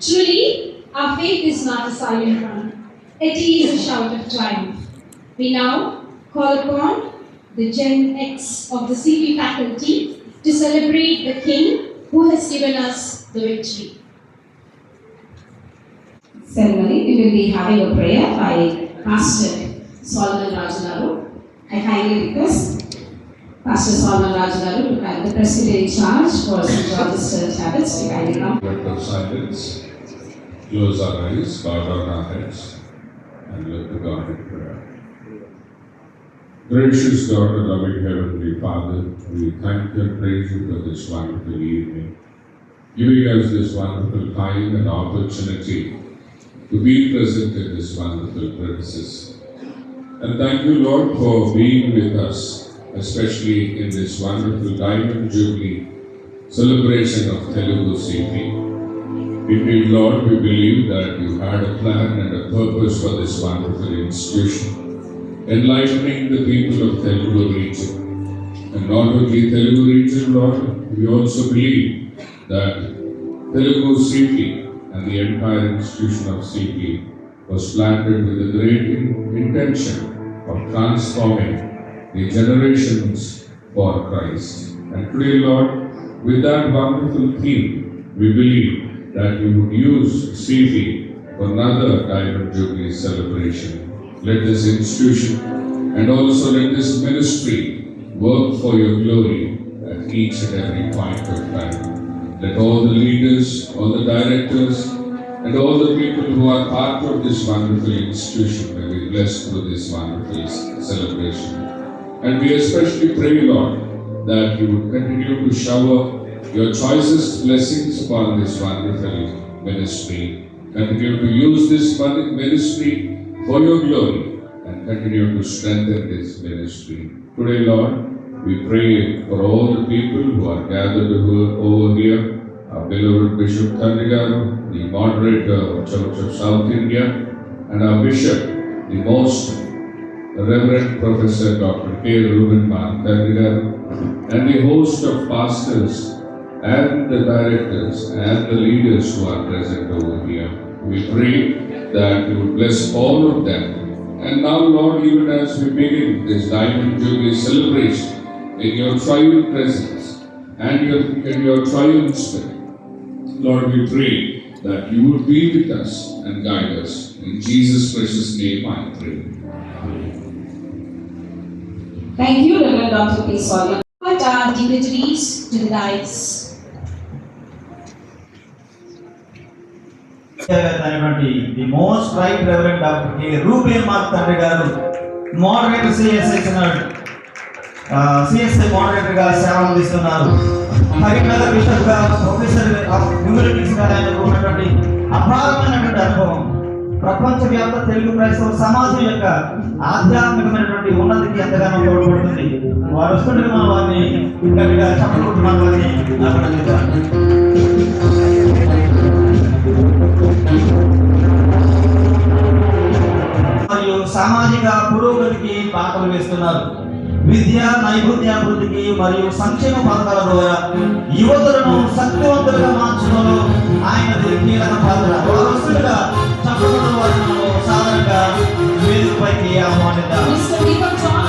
Truly, our faith is not a silent one. It is a shout of triumph. We now call upon the Gen X of the CP faculty to celebrate the King who has given us the victory. Ceremony, we will be having a prayer by Pastor Solomon Rajagaru. I kindly request Pastor Solomon Rajagaru to have the President in charge for St. George's Church Habits to kindly come. Moment of silence, close our eyes, bow down our heads, and look to God in prayer. Gracious God and loving Heavenly Father, we thank you and praise you for this wonderful evening, giving us this wonderful time and opportunity to be present in this wonderful premises. And thank you, Lord, for being with us, especially in this wonderful Diamond Jubilee celebration of Telugu CP. Indeed, Lord, we believe that you had a plan and a purpose for this wonderful institution, enlightening the people of Telugu region. And not only Telugu region, Lord, we also believe that Telugu CP and the entire institution of CP was planted with a great intention of transforming the generations for Christ. And today, Lord, with that wonderful theme, we believe that you would use CP for another Diamond Jubilee celebration. Let this institution and also let this ministry work for your glory at each and every point of time. Let all the leaders, all the directors, and all the people who are part of this wonderful institution may be blessed through this wonderful celebration. And we especially pray, Lord, that you would continue to shower your choicest blessings upon this wonderful ministry. Continue to use this ministry for your glory and continue to strengthen this ministry. Today, Lord, we pray for all the people who are gathered over here, our beloved Bishop Thandigaru, the moderator of Church of South India, and our Bishop, the most Reverend Professor Dr. K. Reuben Thandigaru, and the host of pastors and the directors and the leaders who are present over here. We pray that you would bless all of them. And now, Lord, even as we begin this Diamond Jubilee celebration in your triune presence and in your triune spirit, Lord, we pray that you would be with us and guide us. In Jesus' precious name I pray. Thank you, Reverend Dr. P. Solomon. Invite our dignitaries to the dais. the most right Reverend Dr. K. Reuben Thandigaru, moderator CSI CSI moderator గా సేవలు అందిస్తున్నారు. కరీంనగర్ బిషప్ గా ప్రొఫెసర్ ఆఫ్ హ్యూమనిటీస్ గా ఆయనకు ఉన్నటువంటి అపారమైనటువంటి అనుభవం ప్రపంచవ్యాప్త తెలుగు క్రైస్తవ సమాజం యొక్క ఆధ్యాత్మికమైనటువంటి ఉన్నతికి ఎంతగానో తోడ్పడుతుంది. వారు వస్తుండగా మనం వారిని గట్టిగా చప్పట్లు మనం వారిని అభినందించాలి. మరియు సామాజిక పురోగతికి బాటలు వేస్తున్నారు. విద్య నైపుణ్యాభివృద్ధికి మరియు సంక్షేమ పథకాల ద్వారా యువతులను శక్తివంతులుగా మార్చడంలో ఆయనది కీలక పాత్ర. వారసులుగా చప్పట్లు వారిని సాధారణంగా వేదికపైకి ఆహ్వానిద్దాం. Mr. Deepak John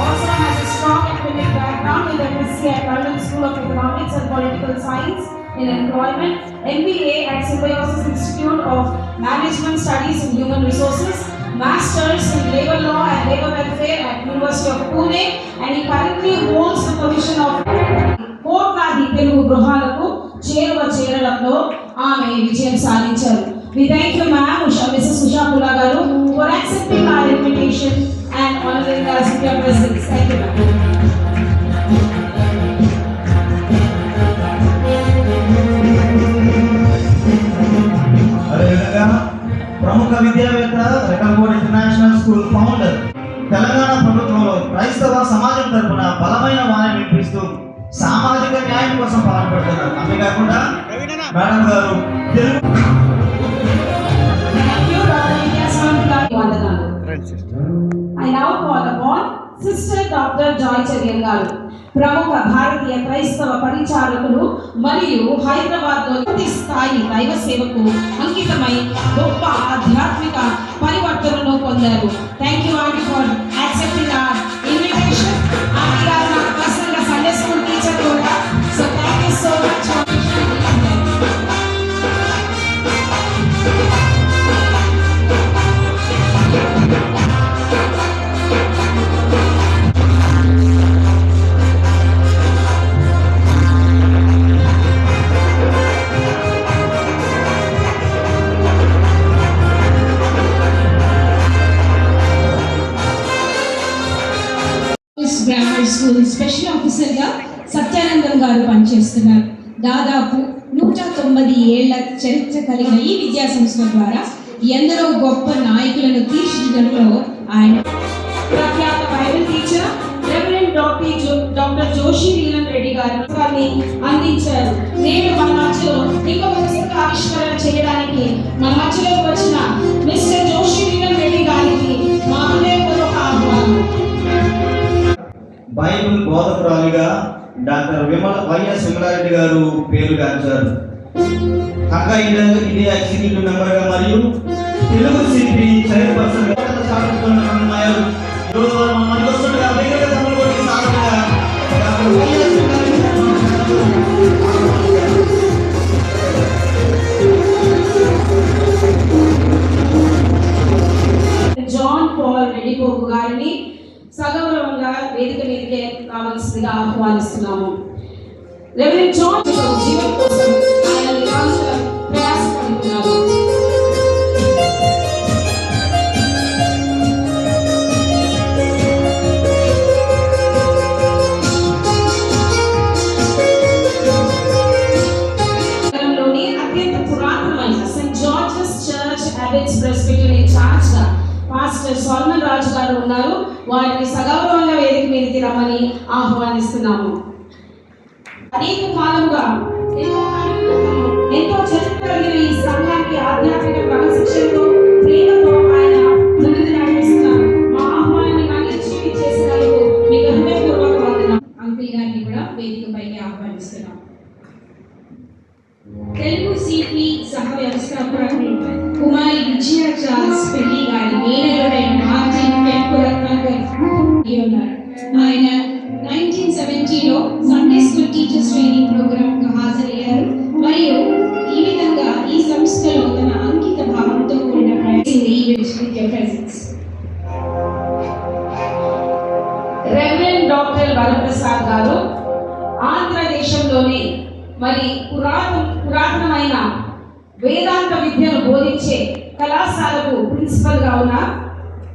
also has a strong academic background in the MSc at London School of Economics and Political Science in Employment, MBA at Symbiosis Institute of Management Studies in Human Resources, Masters in Labour Law and Labour Welfare at University of Pune, and he currently holds the position of కోట్లాది తెలుగు గృహాలకు చేరడంలో ఆమె విజయం సాధించారు. We thank you, ma'am, Mrs. Usha Pula garu, for accepting our invitation and honoring us with your presence. Thank you, ma'am. అదేవిధంగా ప్రముఖ విద్యావేత్త రెకల్కోట్ ఇంటర్నేషనల్ స్కూల్ ఫౌండర్, తెలంగాణ ప్రభుత్వంలో క్రైస్తవ సమాజం తరపున బలమైన వాణి వినిపిస్తూ సామాజిక న్యాయం కోసం పాటుపడుతున్నారు. అంతేకాకుండా మేడం గారు I now call upon Sister Dr. Joy Cherian garu, ప్రముఖ భారతీయ క్రైస్తవ పరిచారకులు మరియు హైదరాబాద్లో పూర్తి స్థాయి దైవ సేవకు అంకితమై గొప్ప ఆధ్యాత్మిక పరివర్తనను పొందారు. Thank you aunty for accepting hour invitation. Aunty గారు నాకు పర్సనల్గా సండే స్కూల్ టీచర్ కూడా. So thank you so much. Grammar school special ఆఫీసర్గా సత్యానందం గారు పనిచేస్తున్నారు. దాదాపు 109 ఏళ్ల చరిత్ర కలిగిన ఈ విద్యా సంస్థ ద్వారా ఎందరో గొప్ప నాయకులను తీర్చిదిద్దడంలో ఆయన ప్రఖ్యాత Bible teacher reverend doctor Joshi Neelan Reddy గారు అందించారు. నేడు మన మధ్యలో ఇంకొక పుస్తక ఆవిష్కరణ చేయడానికి మన మధ్యలోకి వచ్చిన మిస్టర్ జోషి నీలన్ రెడ్డి గారికి మా హృదయపూర్వక ఆహ్వానం. బైబిల్ బోధకురాలిగా డాక్టర్ వైఎస్ విమలారెడ్డి గారు పేరుగాంచారు. అక్క ఇండియా ఎగ్జిక్యూటివ్ మెంబర్గా మరియు Telugu city chairperson John Paul రెడ్డిపోకు గారిని సగౌరవంగా వేదిక మీదకే కావాల్సిందిగా ఆహ్వానిస్తున్నాము. రెవరెండ్ జాన్ జీవన్ కోసం ఆయన నిరంతరం ప్రయాసపడుతున్నారు. హ్యాబిట్స్ ప్రెస్బిటరీ చార్జ్గా పాస్టర్ సోల్మన్ రాజు గారు ఉన్నారు. వారిని సగౌరవంగా వేదిక మీదకి రమ్మని ఆహ్వానిస్తున్నాము. అనేక కాలంగా ఎంతో చరిత్ర కలిగిన ఈ సంఘానికి ఆధ్యాత్మిక క్రమశిక్షణతో ప్రేమతో ఆయన ముందుకు నడిపిస్తున్నారు. మా ఆహ్వానాన్ని మన్నించి చేసినందుకు మీకు హృదయపూర్వక వందనం. అంకుల్ గారిని కూడా వేదికపైకి ఆహ్వానిస్తున్నాం. తెలుగు సిపి సహ వ్యవస్థాపకులు కుమారి విజయ చార్ల్స్ పెళ్లి గారి మేనలుడైన మార్టిన్ పెట్టురత్నాకర్ ఉన్నారు. ఆయన 1970లో Sunday school teachers training programme కు హాజరయ్యారు మరియు ఈ విధంగా ఈ సంస్థలో తన అంకిత భావంతో కూడిన ప్రెజెన్స్. రెవరెండ్ డాక్టర్ వరప్రసాద్ గారు ఆంధ్రదేశంలోనే మరి పురాతనమైన వేదాంత విద్యను బోధించే కళాశాలకు ప్రిన్సిపల్ గా ఉన్న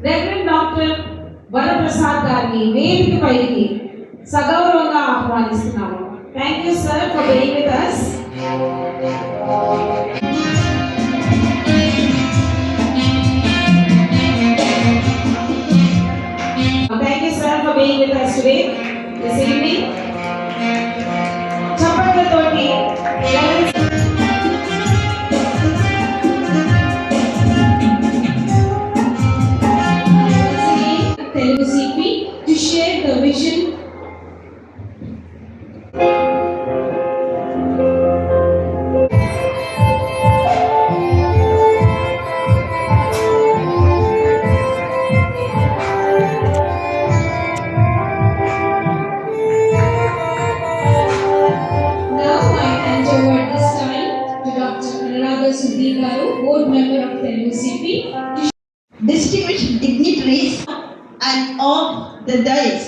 రెవరెండ్ డాక్టర్ వరప్రసాద్ గారిని వేదికపైకి సగౌరవంగా ఆహ్వానిస్తున్నాము. Thank you sir for being with us. Thank you sir for being with us today this evening. చప్పట్లతోటి Telugu CP to share the vision. Board member of Telugu CP, distinguished dignitaries and of the dais,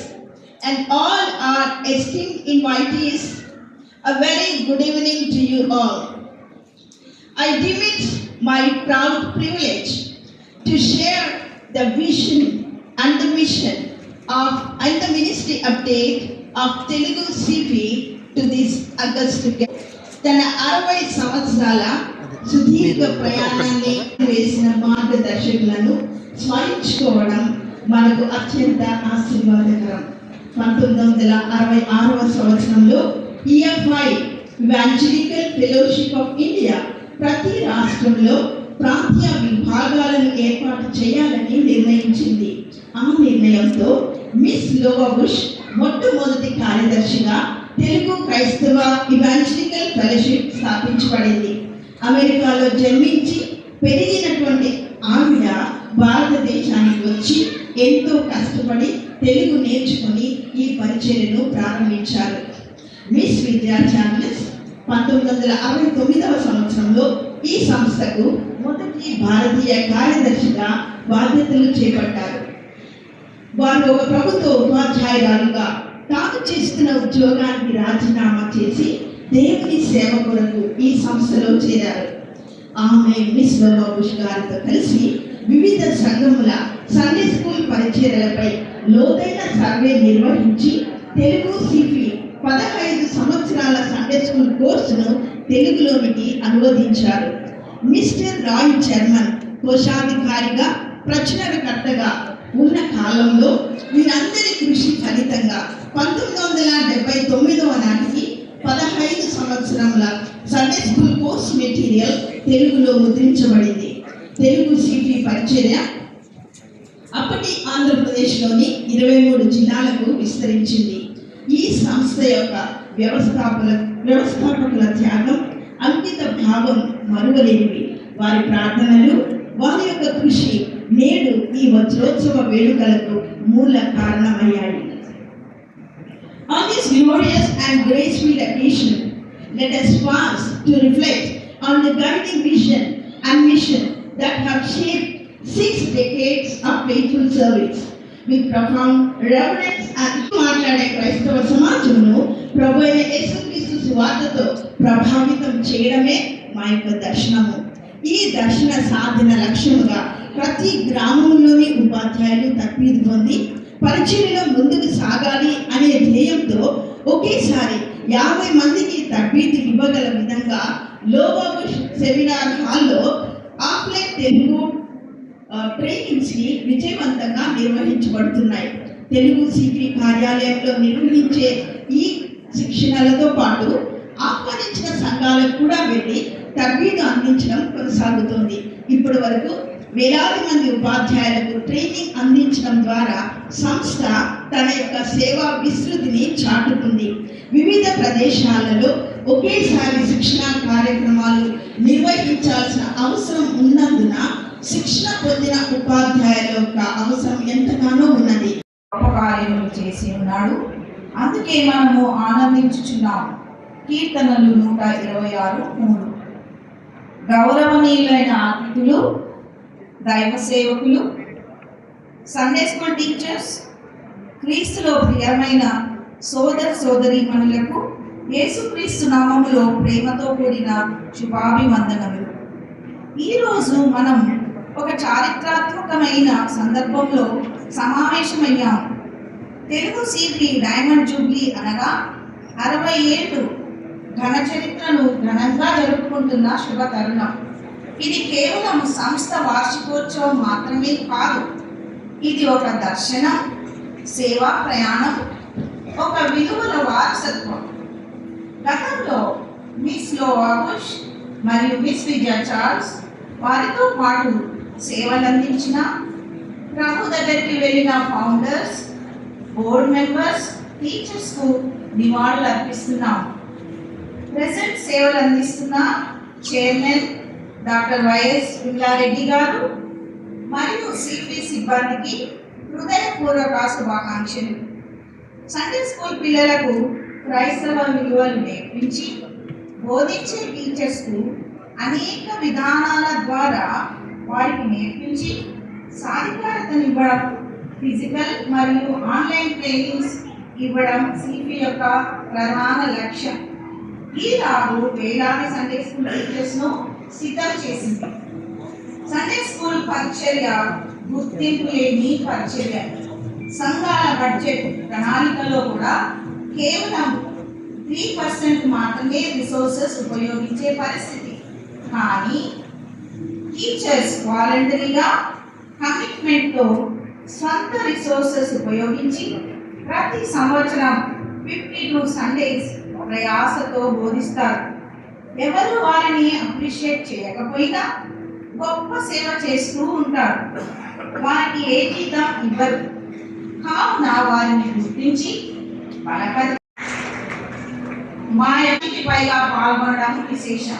and all our esteemed invitees, a very good evening to you all. I deem it my proud privilege to share the vision and the mission of and the ministry update of Telugu CP to this August guest. తన 60 సంవత్సరాల సుదీర్ఘ ప్రయాణాన్ని వేసిన మార్గదర్శకులను స్మరించుకోవడం మనకు అత్యంత ఆశీర్వాదకరం. 1966వ సంవత్సరంలో EFI evangelical fellowship of India ప్రతి రాష్ట్రంలో ప్రాంతీయ విభాగాలను ఏర్పాటు చేయాలని నిర్ణయించింది. ఆ నిర్ణయంతో మిస్ లోవా బుష్ మొట్టమొదటి కార్యదర్శిగా తెలుగు క్రైస్తవ ఇవాంజలికల్ ఫెలోషిప్ స్థాపించబడింది. అమెరికాలో జన్మించి పెరిగినటువంటి ఆవిడ భారతదేశానికి వచ్చి ఎంతో కష్టపడి తెలుగు నేర్చుకొని ఈ పరిచర్యను ప్రారంభించారు. మిస్ విద్యా చార్లెస్ 1969వ సంవత్సరంలో ఈ సంస్థకు మొదటి భారతీయ కార్యదర్శిగా బాధ్యతలు చేపట్టారు. వారు ఒక ప్రభుత్వ ఉపాధ్యాయురాలుగా తాను చేస్తున్న ఉద్యోగానికి రాజీనామా చేసి దేవుని సేవ కొరకు ఈ సంస్థలో చేరారు. ఆమె మిస్ లోవా బుష్ గారితో కలిసి వివిధ సంఘముల సండే స్కూల్ పరిచర్యలపై లోతైన సర్వే నిర్వహించి తెలుగు సిపి 15 సంవత్సరాల సండే స్కూల్ కోర్సును తెలుగులోనికి అనువదించారు. మిస్టర్ రాయ్ చర్మన్ కోశాధికారిగా ప్రచురణకర్తగా ఉన్న కాలంలో వీరందరి కృషి ఫలితంగా 1979వ నాటికి 15 సంవత్సరముల సండే స్కూల్ కోర్స్ మెటీరియల్ తెలుగులో ముద్రించబడింది. తెలుగు సిపి పరిచర్య అప్పటి ఆంధ్రప్రదేశ్లోని 23 జిల్లాలకు విస్తరించింది. ఈ సంస్థ యొక్క వ్యవస్థాపకుల త్యాగం, అంకిత భావం మరువలేనివి. వారి ప్రార్థనలు, వారి యొక్క కృషి నేడు ఈ వజ్రోత్సవ వేడుకలకు మూల కారణమయ్యాయి. On this glorious and grace-filled occasion, let us pause to reflect on the guiding vision and mission that have shaped 6 decades of faithful service. With profound reverence and మాట్లాడే క్రైస్తవ సమాజంను ప్రభు అయిన యేసుక్రీస్తు సువార్తతో ప్రభావితం చేయడమే మా యొక్క దర్శనము. ఈ దర్శన సాధన లక్ష్యముగా ప్రతి గ్రామంలోని ఉపాధ్యాయులు తర్ఫీదు పొంది పరిచర్యలో ముందుకు సాగాలి అనే ధ్యేయంతో ఒకేసారి 50 మందికి తర్ఫీదు ఇవ్వగల విధంగా లోవా బుష్ సెమినార్ హాల్లో ఆఫ్లైన్ తెలుగు ట్రైనింగ్స్ని విజయవంతంగా నిర్వహించబడుతున్నాయి. తెలుగు సిపి కార్యాలయంలో నిర్వహించే ఈ శిక్షణలతో పాటు ఆహ్వానించిన సంఘాలకు కూడా వెళ్ళి తర్బీదు అందించడం కొనసాగుతోంది. ఇప్పటి వరకు వేలాది మంది ఉపాధ్యాయులకు ట్రైనింగ్ అందించడం ద్వారా సంస్థ తన యొక్క సేవా విస్తృతిని చాటుకుంది. వివిధ ప్రదేశాలలో ఒకేసారి శిక్షణా కార్యక్రమాలు నిర్వహించాల్సిన అవసరం ఉన్నందున శిక్షణ పొందిన ఉపాధ్యాయుల యొక్క అవసరం ఎంతగానో ఉన్నది. గొప్ప కార్యములు చేసి ఉన్నాడు, అందుకే మనము ఆనందించుచున్నాము. కీర్తనలు 126:3. గౌరవనీయులైన అతిథులు, దైవ సేవకులు, సండే స్కూల్ టీచర్స్, క్రీస్తులో ప్రియమైన సోదర సోదరీమణులకు యేసుక్రీస్తు నామములో ప్రేమతో కూడిన శుభాభివందనములు. ఈరోజు మనం ఒక చారిత్రాత్మకమైన సందర్భంలో సమావేశమయ్యాం. తెలుగు సిపి డైమండ్ జూబ్లీ అనగా 60 ఏళ్ళు ఘన చరిత్రను ఘనంగా జరుపుకుంటున్న శుభ తరుణం. ఇది కేవలం సంస్థ వార్షికోత్సవం మాత్రమే కాదు, ఇది ఒక దర్శనం, సేవా ప్రయాణం, ఒక విలువల వారసత్వం. గతంలో మిస్ లోవాబుష్ మరియు మిస్ విజయ చార్ల్స్ వారితో పాటు సేవలు అందించిన, ప్రభు దగ్గరికి వెళ్ళిన ఫౌండర్స్, బోర్డ్ మెంబర్స్, టీచర్స్కు నివాళులు అర్పిస్తున్నాం. ప్రెజెంట్ సేవలు అందిస్తున్న చైర్మన్ డాక్టర్ వైఎస్ విల్లారెడ్డి గారు మరియు సిపి సిబ్బందికి హృదయపూర్వక శుభాకాంక్షలు. సండే స్కూల్ పిల్లలకు క్రైస్తవ విలువలు నేర్పించి బోధించే టీచర్స్కు అనేక విధానాల ద్వారా వారికి నేర్పించి సాధికారతనివ్వడం, ఫిజికల్ మరియు ఆన్లైన్ ట్రైనింగ్స్ ఇవ్వడం సిపి యొక్క ప్రధాన లక్ష్యం. ఈ రాబు వేలాది సండే స్కూల్ టీచర్స్ను సిద్ధం చేసింది. సండే స్కూల్ పరిచర్య గుర్తింపు లేని పరిచర్య. సంఘాల బడ్జెట్ ప్రణాళికలో కూడా కేవలం 3% మాత్రమే రిసోర్సెస్ ఉపయోగించే పరిస్థితి. కానీ టీచర్స్ వాలంటరీగా కమిట్మెంట్తో స్వంత రిసోర్సెస్ ఉపయోగించి ప్రతి సంవత్సరం 52 సండేస్ ప్రయాసతో బోధిస్తారు. ఎవరు వారిని అప్రిషియేట్ చేయకపోయినా గొప్ప సేవ చేస్తూ ఉంటారు. వారికి ఏ జీతం ఇవ్వరు. కావున వారిని గుర్తించి బలపరి మా ఎన్నికకి పైగా పాల్గొనడం విశేషం.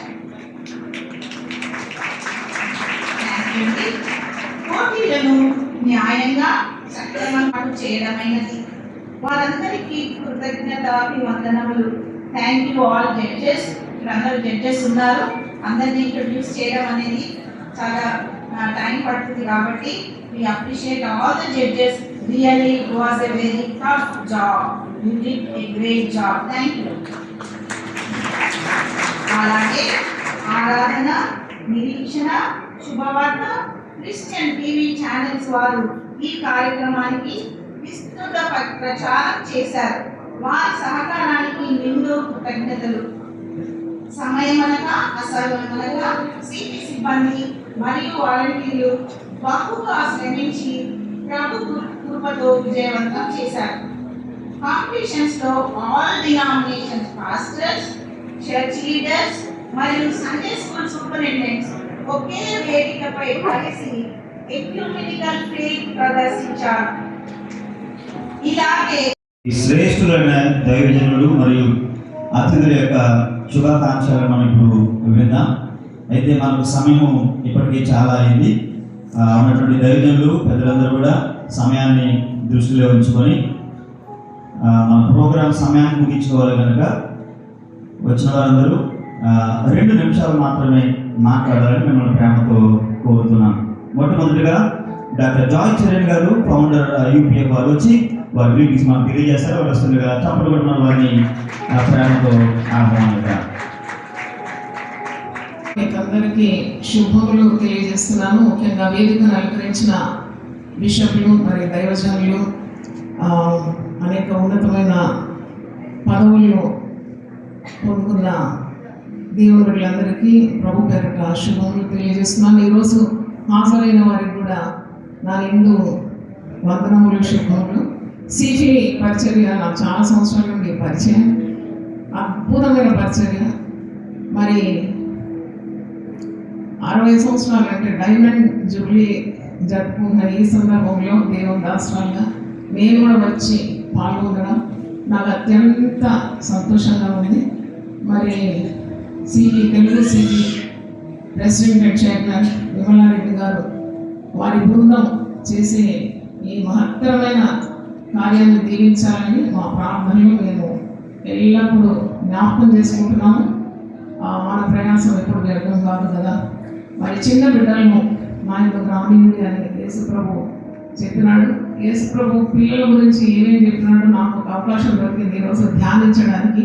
పోటీలను న్యాయంగా సక్రమంగా చేయడమైనది. వారందరికీ కృతజ్ఞతాభివందనములు. Thank you all judges. అందరూ జడ్జెస్ ఉన్నారు, అందరినీ ఇంట్రొడ్యూస్ చేయడం అనేది చాలా టైం పడుతుంది కాబట్టి we appreciate all the judges. Really it was a very tough job. You did a great job. Thank you. అలాగే ఆరాధన, నిరీక్షణ, శుభవార్త క్రిస్టియన్ టీవీ ఛానల్స్ వారు ఈ కార్యక్రమానికి విస్తృత ప్రచారం చేశారు. వారి సహకారానికి నిండు కృతజ్ఞతలు. సమయమనగా అసమయమనగా సిపి సిబ్బంది మరియు వాలంటీర్లు బహుగా శ్రమించి ప్రభు కృపతో విజయవంతం చేశారు. కాంపిటీషన్స్ లో all denominations pastors, church leaders మరియు సండే స్కూల్ సూపరింటెండెంట్స్ ఒకే వేదికపై కలిసి ఎక్యూమెనికల్ ఫెయిత్ ప్రదర్శించారు. ఇలాగే శ్రేష్ఠులైన దైవజనులు మరియు అతిథుల యొక్క శుభాకాంక్షలు మనం ఇప్పుడు విందాం. అయితే మనకు సమయం ఇప్పటికీ చాలా అయింది. ఉన్నటువంటి దైవజనులు పెద్దలందరూ కూడా సమయాన్ని దృష్టిలో ఉంచుకొని మన ప్రోగ్రాం సమయాన్ని ముగించుకోవాలి కనుక వచ్చిన వారందరూ 2 నిమిషాలు మాత్రమే మాట్లాడాలని మిమ్మల్ని ప్రేమతో కోరుతున్నాను. మొట్టమొదటిగా డాక్టర్ జాయ్ చరణ్ గారు, ఫౌండర్ యూపీఎఫ్ వారు వచ్చి వారి గ్రీటింగ్స్ మనకు తెలియజేస్తారు. వారు వస్తుండగా చప్పట్లు కూడా మన వారిని ప్రేమతో ఆహ్వానిద్దాం. మీకందరికీ శుభములు తెలియజేస్తున్నాను. ముఖ్యంగా వేదికను అలంకరించిన బిషప్లు మరియు దైవజనులు, అనేక ఉన్నతమైన పదవులను పొందుకున్న దేవుని బిడ్డలందరికీ ప్రభు పేరట శుభములు తెలియజేస్తున్నాను. ఈరోజు హాజరైన వారికి కూడా నా నిండు వందనములు శుభములు. సిఫి పరిచర్య నాకు చాలా సంవత్సరాల నుండి పరిచయం, అద్భుతమైన పరిచర్య. మరి 60 సంవత్సరాలు అంటే డైమండ్ జూబ్లీ జరుపుకున్న ఈ సందర్భంలో దేవుని దాసరాలుగా నేను కూడా వచ్చి పాల్గొనడం నాకు అత్యంత సంతోషంగా ఉంది. మరి Telugu city president and chairman Vimala Reddy గారు వారి బృందం చేసే ఈ మహత్తరమైన కార్యాన్ని దీవించాలని మా ప్రార్థనలు మేము ఎల్లప్పుడూ జ్ఞాపకం చేసుకుంటున్నాము. మన ప్రయాసం ఎప్పుడు వ్యర్థం కాదు కదా. మరి చిన్న బిడ్డలను మా యొక్క గ్రామీణుడి అని యేసుప్రభు చెప్పినాడు. యేసుప్రభు పిల్లల గురించి ఏమేమి చెప్పినాడు నాకు ఒక అవకాశం దొరికింది ఈరోజు ధ్యానించడానికి.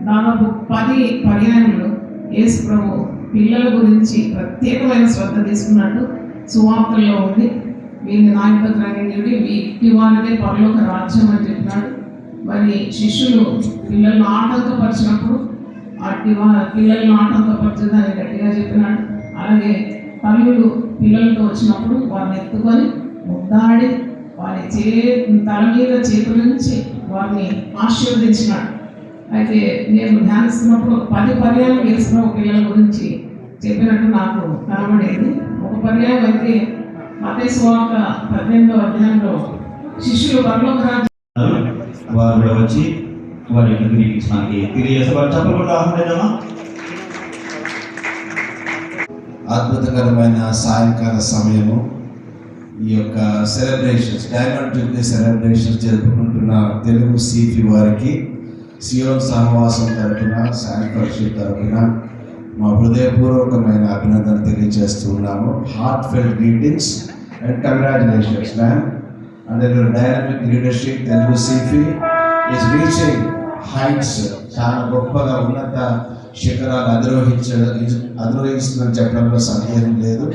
దాదాపు 10 పర్యాయములు యేసుప్రభు పిల్లల గురించి ప్రత్యేకమైన శ్రద్ధ తీసుకున్నట్టు సువార్తల్లో ఉంది. వీరిని నా యొక్క గ్రామీణుడి వీటి వారిదే పరలోక రాజ్యం అని చెప్పినాడు. మరి శిష్యులు పిల్లలను ఆటంకపరిచినప్పుడు పిల్లలను ఆటంకపరచదని గట్టిగా చెప్పినాడు. అలాగే తల్లులు పిల్లలతో వచ్చినప్పుడు వారిని ఎత్తుకొని ముద్దాడి వారి తల మీద చేతుల నుంచి వారిని ఆశీర్వదించినాడు. అయితే నేను ధ్యానిస్తున్నప్పుడు 10 పర్యాయం వేసుకున్న పిల్లల గురించి చెప్పినట్టు నాకు కనబడేది. ఒక పర్యాయం అయితే మత్తయి సువార్త 18వ అధ్యాయంలో శిష్యులు పరలోక రాజ్యం వారు కూడా వచ్చి వారి యొక్క గురించి మనకి తెలియజేస్తారు. చెప్పకుండా ఆహ్వానిద్దామా? అద్భుతకరమైన సాయంకాల సమయము. ఈ యొక్క సెలబ్రేషన్స్, డైమండ్ జూబ్లీ సెలబ్రేషన్స్ జరుపుకుంటున్న తెలుగు సిపి వారికి సియోన్ సహవాసం తరపున, శాంతిపరిషత్ తరపున మా హృదయపూర్వకమైన అభినందన తెలియజేస్తూ ఉన్నాము. Heart felt greetings and congratulations ma'am. Under your dynamic leadership Telugu CP is reaching heights. చాలా గొప్పగా ఉన్నత శిఖరాలు అధిరోహిస్తుందని చెప్పడంలో సందేహం లేదు.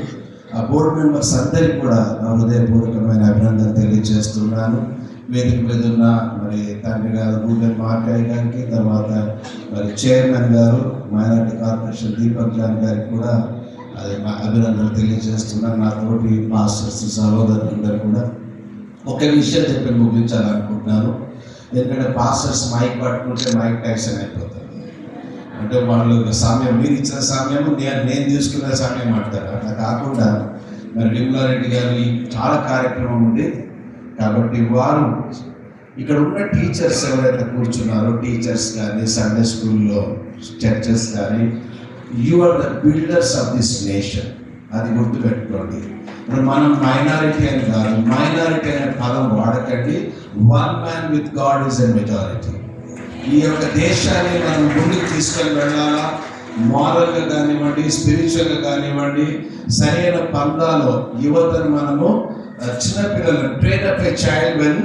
ఆ బోర్డు మెంబర్స్ అందరికీ కూడా నా హృదయపూర్వకమైన అభినందన తెలియజేస్తున్నాను. వేదిక మీద ఉన్న మరి తండ్రి గారు గూగల్ మార్కయ్య గారికి, తర్వాత మరి చైర్మన్ గారు మైనార్టీ కార్పొరేషన్ దీపక్ జాన్ గారికి కూడా అది మా అభినందనలు తెలియజేస్తున్నాను. నాతోటి మాస్టర్స్ సహోదరులందరూ కూడా ఒక విషయం చెప్పి ముగించాలనుకుంటున్నాను. ఎందుకంటే పాస్టర్స్ మైక్ పట్టుకుంటే మైక్ టైసన్ అయిపోతారు. అంటే వాళ్ళు సమయం, మీరు ఇచ్చిన సమయం నేను తీసుకునే సమయం అంటారు. అట్లా కాకుండా మరి విమలారెడ్డి గారు చాలా కార్యక్రమం ఉంది కాబట్టి వారు ఇక్కడ ఉన్న టీచర్స్ ఎవరైతే కూర్చున్నారో, టీచర్స్ కానీ సండే స్కూల్లో చర్చెస్ కానీ, you are the builders of this nation. అది గుర్తుపెట్టుకోండి. ఇప్పుడు మనం మైనారిటీ అని కాదు, మైనారిటీ అనే పదం వాడకండి. One man with God is a majority. ఈ యొక్క దేశాన్ని మనం ముందుకు తీసుకొని వెళ్ళాలా, మారల్గా కానివ్వండి, స్పిరిచువల్గా కానివ్వండి, సరైన పందాలో యువతను మనము చిన్నపిల్లలను train up a child when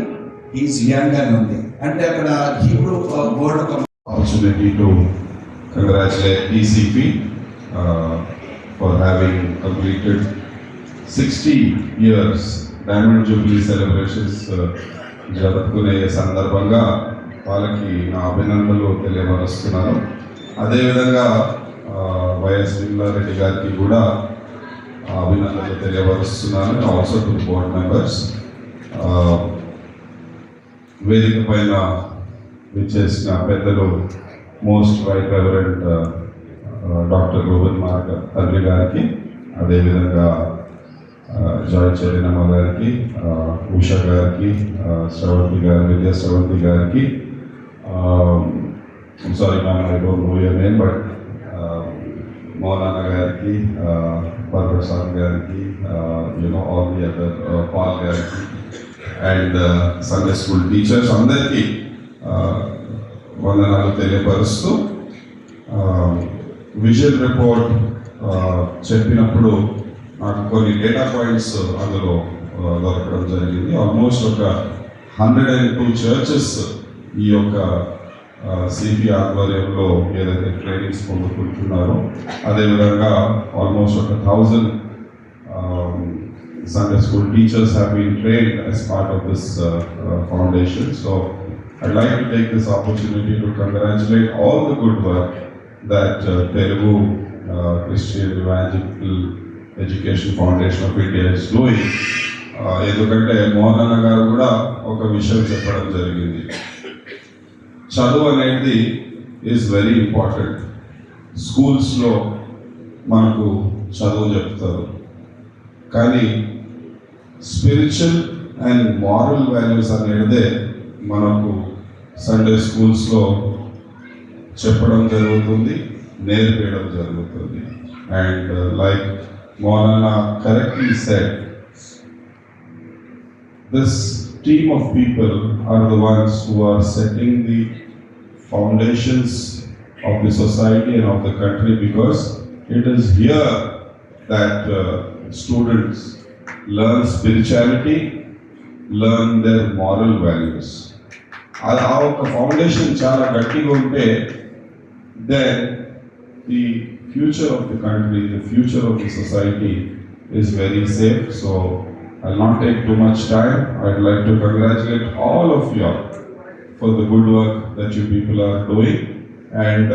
is young అని ఉంది. అంటే అక్కడ హీబ్రూ వర్డ్ ఒక opportunity to congratulate ECP for having completed 60 years Diamond Jubilee celebrations జరుపుకునే సందర్భంగా వాళ్ళకి నా అభినందనలు తెలియపరుస్తున్నాను. అదేవిధంగా వైఎస్ విమలారెడ్డి గారికి కూడా అభినందనలు తెలియపరుస్తున్నాను. Also to board members. వేదిక పైన విచ్చేసిన పెద్దలు most right reverent doctor Reuben mark తండ్రి గారికి, అదేవిధంగా జాయ్ చెరినమ్మ గారికి, ఉషా గారికి, శ్రవంతి గారి, విద్యా శ్రవంతి గారికి, sorry ma'am I don't know your name but మౌలానా గారికి, పర్వసాద్ గారికి, you know all the other Paul గారికి అండ్ సండే స్కూల్ టీచర్స్ అందరికీ వందనాలు తెలియపరుస్తూ, విజన్ రిపోర్ట్ చెప్పినప్పుడు నాకు కొన్ని డేటా పాయింట్స్ అందులో దొరకడం జరిగింది. ఆల్మోస్ట్ ఒక 102 చర్చెస్ ఈ యొక్క సిపి ఆధ్వర్యంలో ఏదైతే ట్రైనింగ్స్ పొందుకుంటున్నారో, అదేవిధంగా ఆల్మోస్ట్ ఒక 1000 Sunday school teachers have been trained as part of this foundation. So I'd like to take this opportunity to congratulate all the good work that Telugu Christian Evangelical Education Foundation of India is doing. ఎందుకంటే మోహన్ అన్న గారు కూడా ఒక విషయం చెప్పడం జరిగింది. చదువు అనేది ఈజ్ వెరీ ఇంపార్టెంట్. స్కూల్స్లో మనకు చదువు చెప్తారు, కానీ స్పిరిచువల్ అండ్ మారల్ వాల్యూస్ అనేదే మనకు సండే స్కూల్స్లో చెప్పడం జరుగుతుంది, నేర్పించడం జరుగుతుంది. And like Maulana correctly said, this team of people are the ones who are setting the foundations of the society and of the country, because it is here that students learn spirituality, learn their moral values. ఆ ఒక ఫౌండేషన్ చాలా గట్టిగా ఉంటే then the future of the country, the future of the society is very safe. So I'll not take too much time. I'd like to congratulate all of you for the good work that you people are doing. And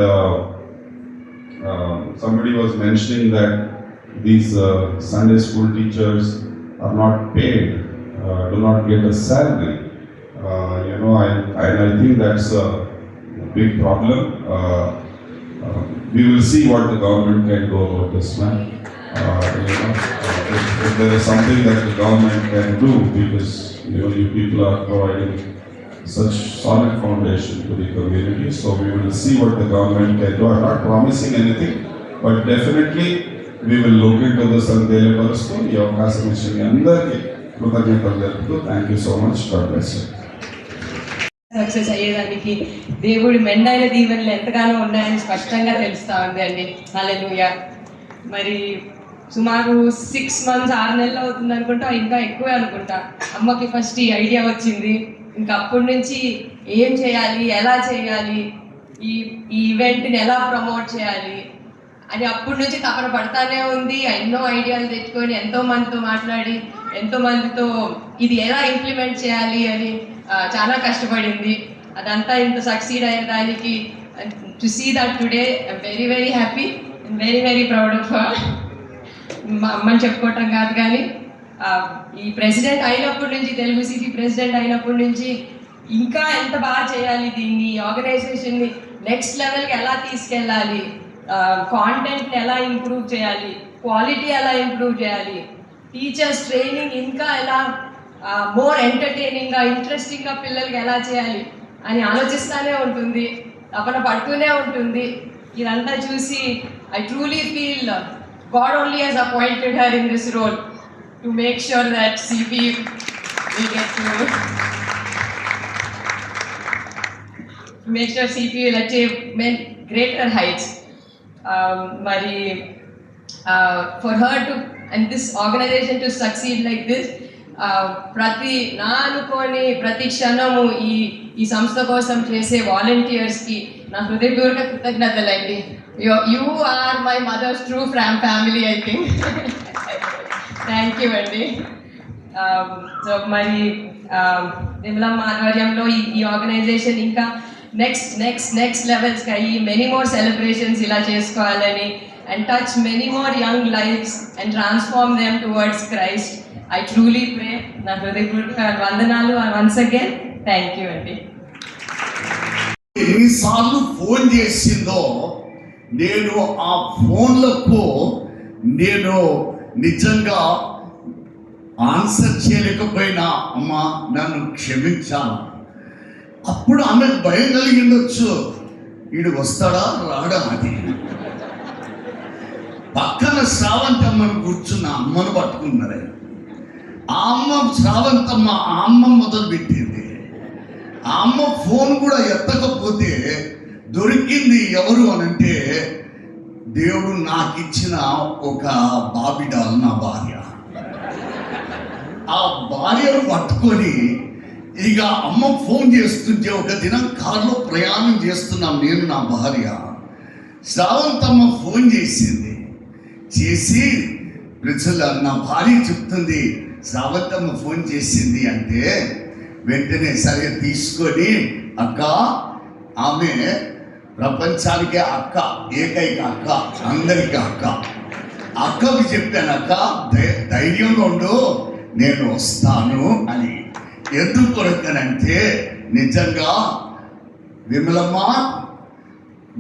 somebody was mentioning that these Sunday school teachers are not paid, do not get a salary. I think that's a big problem. We will see what the government can do about this, man. If there is something that the government can do, because you people are providing such solid foundation to the community, so we will see what the government can do. I'm not promising anything, but definitely we will look into this and తెలియపరుస్తూ ఈ అవకాశం ఇచ్చిన మీ అందరికీ కృతజ్ఞతలు తెలుపుతూ thank you so much. God bless you. Success అయ్యేదానికి దేవుడి మెండైన దీవెనలు ఎంతగానో ఉన్నాయని స్పష్టంగా తెలుస్తూ ఉంది అండి. హల్లెలూయా. మరి సుమారు 6 months 6 నెలలు అవుతుంది అనుకుంటా, ఇంకా ఎక్కువే అనుకుంటా. అమ్మకి ఫస్ట్ ఈ ఐడియా వచ్చింది. ఇంకా అప్పటి నుంచి ఏం చేయాలి, ఎలా చేయాలి, ఈ ఈవెంట్ని ఎలా ప్రమోట్ చేయాలి అని అప్పటి నుంచి తపన పడతానే ఉంది. ఎన్నో ఐడియాలు తెచ్చుకొని ఎంతో మందితో మాట్లాడి ఎంతో మందితో ఇది ఎలా ఇంప్లిమెంట్ చేయాలి అని చాలా కష్టపడింది. అదంతా ఇంత సక్సీడ్ అయ్యేదానికి to see that today I'm very very happy and very very proud of మా అమ్మని చెప్పుకోవటం కాదు, కానీ ఈ ప్రెసిడెంట్ అయినప్పటి నుంచి, తెలుగు సిటీ ప్రెసిడెంట్ అయినప్పటి నుంచి ఇంకా ఎంత బాగా చేయాలి, దీన్ని ఆర్గనైజేషన్ని నెక్స్ట్ లెవెల్కి ఎలా తీసుకెళ్ళాలి, కాంటెంట్ని ఎలా ఇంప్రూవ్ చేయాలి, క్వాలిటీ ఎలా ఇంప్రూవ్ చేయాలి, టీచర్స్ ట్రైనింగ్ ఇంకా ఎలా మోర్ ఎంటర్టైనింగ్గా ఇంట్రెస్టింగ్గా పిల్లలకి ఎలా చేయాలి అని ఆలోచిస్తూనే ఉంటుంది, తపన పడుతూనే ఉంటుంది. ఇదంతా చూసి I truly feel God only has appointed her in this role to make sure that CP will get to make sure CP will achieve greater heights. For her to and this organization to succeed like this, ప్రతి క్షణము ఈ సంస్థ కోసం చేసే వాలంటీర్స్కి నా హృదయపూర్వక కృతజ్ఞతలండి. You are my mother's true family, I think. Thank you అండి. సో మరి నిర్మలమ్మ ఆధ్వర్యంలో ఈ ఆర్గనైజేషన్ ఇంకా నెక్స్ట్ లెవెల్స్కి అయ్యి మెనీ మోర్ సెలబ్రేషన్స్ ఇలా చేసుకోవాలని and touch many more young lives and transform them towards Christ. I truly pray. నా హృదయపూర్వక వందనాలు once again. Thank you అండి. ఎన్నిసార్లు ఫోన్ చేసిందో నేను ఆ ఫోన్లకు నేను నిజంగా ఆన్సర్ చేయలేకపోయినా, అమ్మా నన్ను క్షమించాను. అప్పుడు ఆమెకు భయం కలిగిండొచ్చు, వీడు వస్తాడా రాడా అని. పక్కన శ్రావంతమ్మను కూర్చున్న అమ్మను పట్టుకున్నారే. ఆ అమ్మ శ్రావంతమ్మ ఆ అమ్మ మొదలు పెట్టింది. ఆ అమ్మ ఫోన్ కూడా ఎత్తకపోతే దొరికింది ఎవరు అనంటే దేవుడు నాకు ఇచ్చిన ఒక బాబిడాల్, నా భార్య. ఆ భార్యను పట్టుకొని ఇక అమ్మ ఫోన్ చేస్తుంటే ఒక దినం కారులో ప్రయాణం చేస్తున్నాం నేను నా భార్య. శ్రావంతమ్మ ఫోన్ చేసి ప్రజల నా భార్య చెప్తుంది శ్రావంతమ్మ ఫోన్ చేసింది అంటే, వెంటనే సరే తీసుకొని అక్క ఆమె ప్రపంచానికే అక్క, ఏకైక అక్క, అందరికీ అక్క. అక్కకు చెప్పాను, అక్క ధైర్యంగా ఉండు, నేను వస్తాను అని. ఎందుకు కొరకనంటే నిజంగా విమలమ్మ,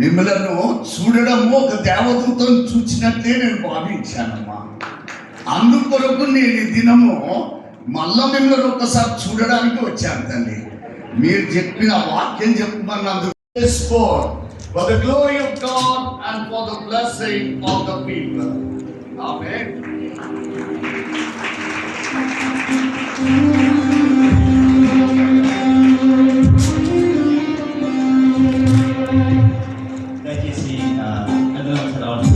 మిమ్మలను చూడడము ఒక దేవదూతను చూసినట్లే నేను భావించానమ్మా. అందుకొరకు నేను ఈ దినము మళ్ళా మిమ్మల్ని ఒకసారి చూడడానికి వచ్చాను తల్లి. మీరు చెప్పిన వాక్యం చెప్పమన్నందుకు for the glory of God and for the blessing of the people. Amen. దయచేసి అందరూ ఒకసారి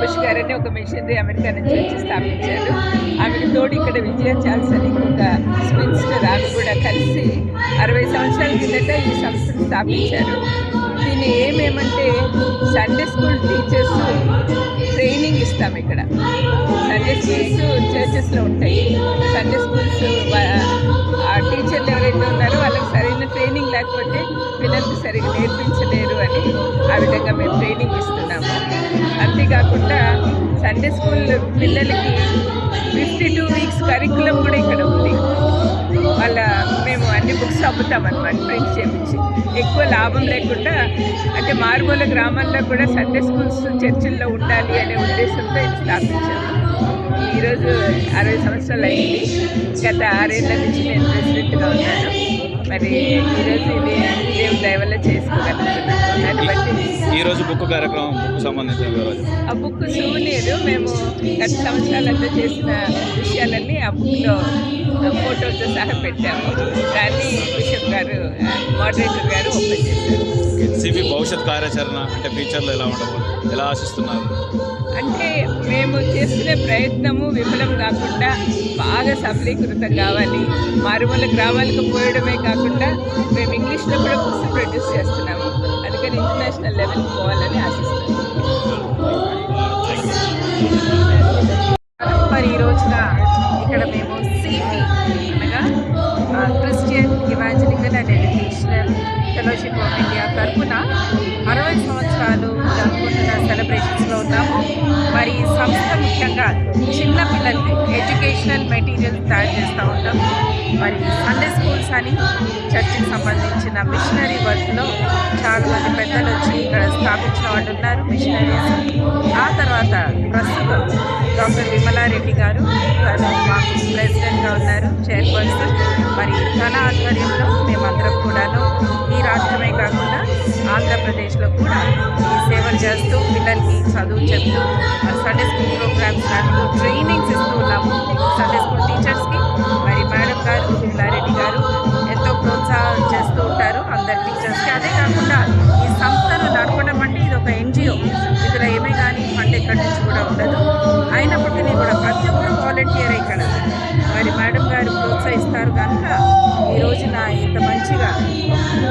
బుష్ గారని ఒక మిషనరీ అమెరికా నుంచి వచ్చి స్థాపించారు. ఆమెకు తోడు ఇక్కడ విజయ చార్ల్స్ అని ఒక స్పిన్స్టర్, ఆమె కూడా కలిసి 60 సంవత్సరాల కిందట ఈ సంస్థను స్థాపించారు. దీన్ని ఏమేమంటే సండే స్కూల్ టీచర్స్ ట్రైనింగ్ ఇస్తాం. ఇక్కడ సండే స్కూల్స్ చర్చెస్లో ఉంటాయి. సండే స్కూల్స్ ఆ టీచర్లు ఎవరైతే ఉన్నారో వాళ్ళకి సరైన ట్రైనింగ్ లేకపోతే పిల్లలకి సరిగ్గా నేర్పించలేరు అని ఆ విధంగా మేము ట్రైనింగ్ ఇస్తున్నాము. అంతేకాకుండా సండే స్కూల్ పిల్లలకి 52 వీక్స్ కరికులం కూడా ఇక్కడ ఉంది. మేము అన్ని బుక్స్ అమ్ముతామన్నమాట, ప్రింట్ చేయించి. ఎక్కువ లాభం లేకుండా అంటే మారుమూల గ్రామాల్లో కూడా సండే స్కూల్స్ చర్చిల్లో ఉండాలి అనే ఉద్దేశంతో ఇది స్థాపించాము. ఈరోజు 60 సంవత్సరాలు అయింది. గత 6 ఏళ్ళ నుంచి నేను ప్రెసిడెంట్గా ఉన్నాను. మరి ఈరోజు ఇది దేవుని దయ వల్ల చేసుకోగలుగుతున్నాను. దాన్ని బట్టి ఈరోజు బుక్ కార్యక్రమం సంబంధించిన ఆ బుక్ సూనీరు మేము గత సంవత్సరాలంతా చేసిన విషయాలన్నీ ఆ బుక్లో ఫోటోలతో సహా పెట్టాము. దాన్ని బిషప్ గారు, మోడరేటర్ గారు ఓపెన్ చేశారు. సిపి భవిష్యత్ కార్యాచరణ అంటే ఫ్యూచర్లో ఎలా ఉండబోతుంది, ఎలా ఆశిస్తున్నారు? అంటే మేము చేస్తున్న ప్రయత్నము విఫలం కాకుండా బాగా సఫలీకృతం కావాలి. మారుమూల గ్రామాలకు పోయడమే కాకుండా మేము ఇంగ్లీష్లో కూడా బుక్స్ ప్రొడ్యూస్ చేస్తున్నాము. అందుకని ఇంటర్నేషనల్ లెవెల్కి పోవాలని ఆశిస్తున్నాము. మరి ఈ రోజున ఇక్కడ మేము సిపి అనగా Christian evangelical and educational fellowship of India తరఫున 60 సంవత్సరాలు జరుపుకుంటున్న సెలబ్రేషన్స్లో ఉన్నాము. మరి ఈ సంస్థ ముఖ్యంగా చిన్న పిల్లలకి ఎడ్యుకేషనల్ మెటీరియల్ తయారు చేస్తూ ఉంటాం. మరి సండే స్కూల్స్ అని చర్చికి సంబంధించిన మిషనరీ వర్క్లో చాలామంది పెద్దలు వచ్చి ఇక్కడ స్థాపించిన వాళ్ళు ఉన్నారు, మిషనరీస్. ఆ తర్వాత ప్రస్తుతం డాక్టర్ విమలారెడ్డి గారు, తను మాకు ప్రెసిడెంట్గా ఉన్నారు, చైర్పర్సన్. మరి తన ఆధ్వర్యంలో మేమందరం కూడాను ఈ రాష్ట్రమే కాకుండా ఆంధ్రప్రదేశ్లో కూడా ఈ సేవలు చేస్తూ పిల్లలకి చదువు చెప్తూ సండే స్కూల్ ప్రోగ్రామ్స్ లాంటి ట్రైనింగ్స్ ఇస్తూ ఉన్నాము సండే స్కూల్ టీచర్స్కి. మరి మేడం గారు, విమలారెడ్డి గారు ఎంతో ప్రోత్సాహం చేస్తూ ఉంటారు అందరి టీచర్స్కి. అదే కాకుండా ఈ సంస్థను నడపడం అంటే ఇది ఒక NGO, ఇందులో ఏమీ కానీ ఫండ్ ఎక్కడి నుంచి కూడా ఉండదు. అయినప్పటికీ కూడా ప్రతి ఒక్కరు వాలంటీర్ ఇక్కడ. మరి మేడం గారు ప్రోత్సహిస్తారు కనుక ఈ రోజున ఇంత మంచిగా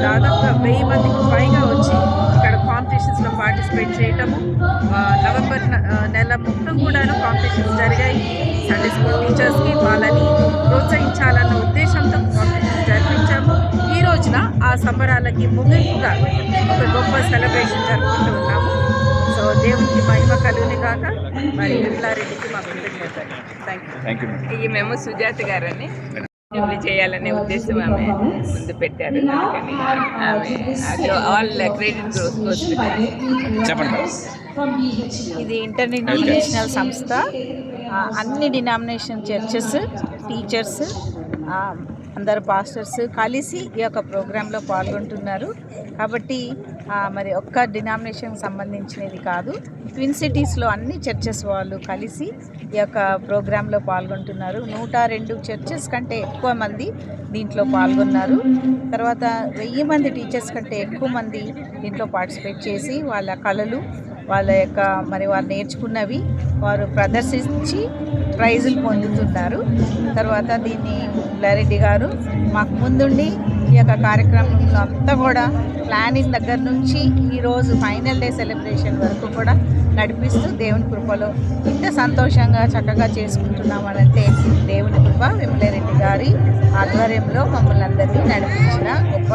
దాదాపుగా 1000 మందికి పైగా వచ్చి ఇక్కడ కాంపిటీషన్స్లో పార్టిసిపేట్ చేయటము. నవంబర్ నెల మొత్తం కూడాను కాంపిటీషన్స్ జరిగాయి. సండే స్కూల్ టీచర్స్కి వాళ్ళని ప్రోత్సహించాలన్న ఉద్దేశంతో కాంపిటీషన్స్ జరిపించాము. ఈ రోజున ఆ సంబరాలకి ముగింపుగా ఒక గొప్ప సెలబ్రేషన్ జరుపుకుంటూ ఉన్నాము. సో దేవునికి మహిమ కలుగుని కాక. మరి విమలారెడ్డికి మా కృతజ్ఞతలు. Thank you. ఈ మేము సుజాత గారని చేయాలనే ఉద్దేశం ఆమె ముందు పెట్టారు. అందుకని ఆమె ఆల్ క్రెడిట్ గ్రోత్. చెప్పండి. ఇది ఇంటర్నేషనల్ సంస్థ. అన్ని డినామినేషన్ చర్చెస్, టీచర్స్, అందరు పాస్టర్స్ కలిసి ఈ యొక్క ప్రోగ్రాంలో పాల్గొంటున్నారు. కాబట్టి మరి ఒక్క డినామినేషన్కి సంబంధించినది కాదు, ట్విన్ సిటీస్లో అన్ని చర్చెస్ వాళ్ళు కలిసి ఈ యొక్క ప్రోగ్రాంలో పాల్గొంటున్నారు. 102 చర్చెస్ కంటే ఎక్కువ మంది దీంట్లో పాల్గొన్నారు. తర్వాత 1000 మంది టీచర్స్ కంటే ఎక్కువ మంది దీంట్లో పార్టిసిపేట్ చేసి వాళ్ళ కళలు, వాళ్ళ యొక్క మరి వారు నేర్చుకున్నవి వారు ప్రదర్శించి ప్రైజులు పొందుతున్నారు. తర్వాత దీన్ని రెడ్డి గారు మాకు ముందుండి ఈ యొక్క కార్యక్రమంలో అంతా కూడా ప్లానింగ్ దగ్గర నుంచి ఈరోజు ఫైనల్ డే సెలబ్రేషన్ వరకు కూడా నడిపిస్తూ దేవుని కృపలో ఇంత సంతోషంగా చక్కగా చేసుకుంటున్నామనంటే దేవుని కృప, విమలారెడ్డి గారి ఆధ్వర్యంలో మమ్మల్ని అందరినీ నడిపించిన గొప్ప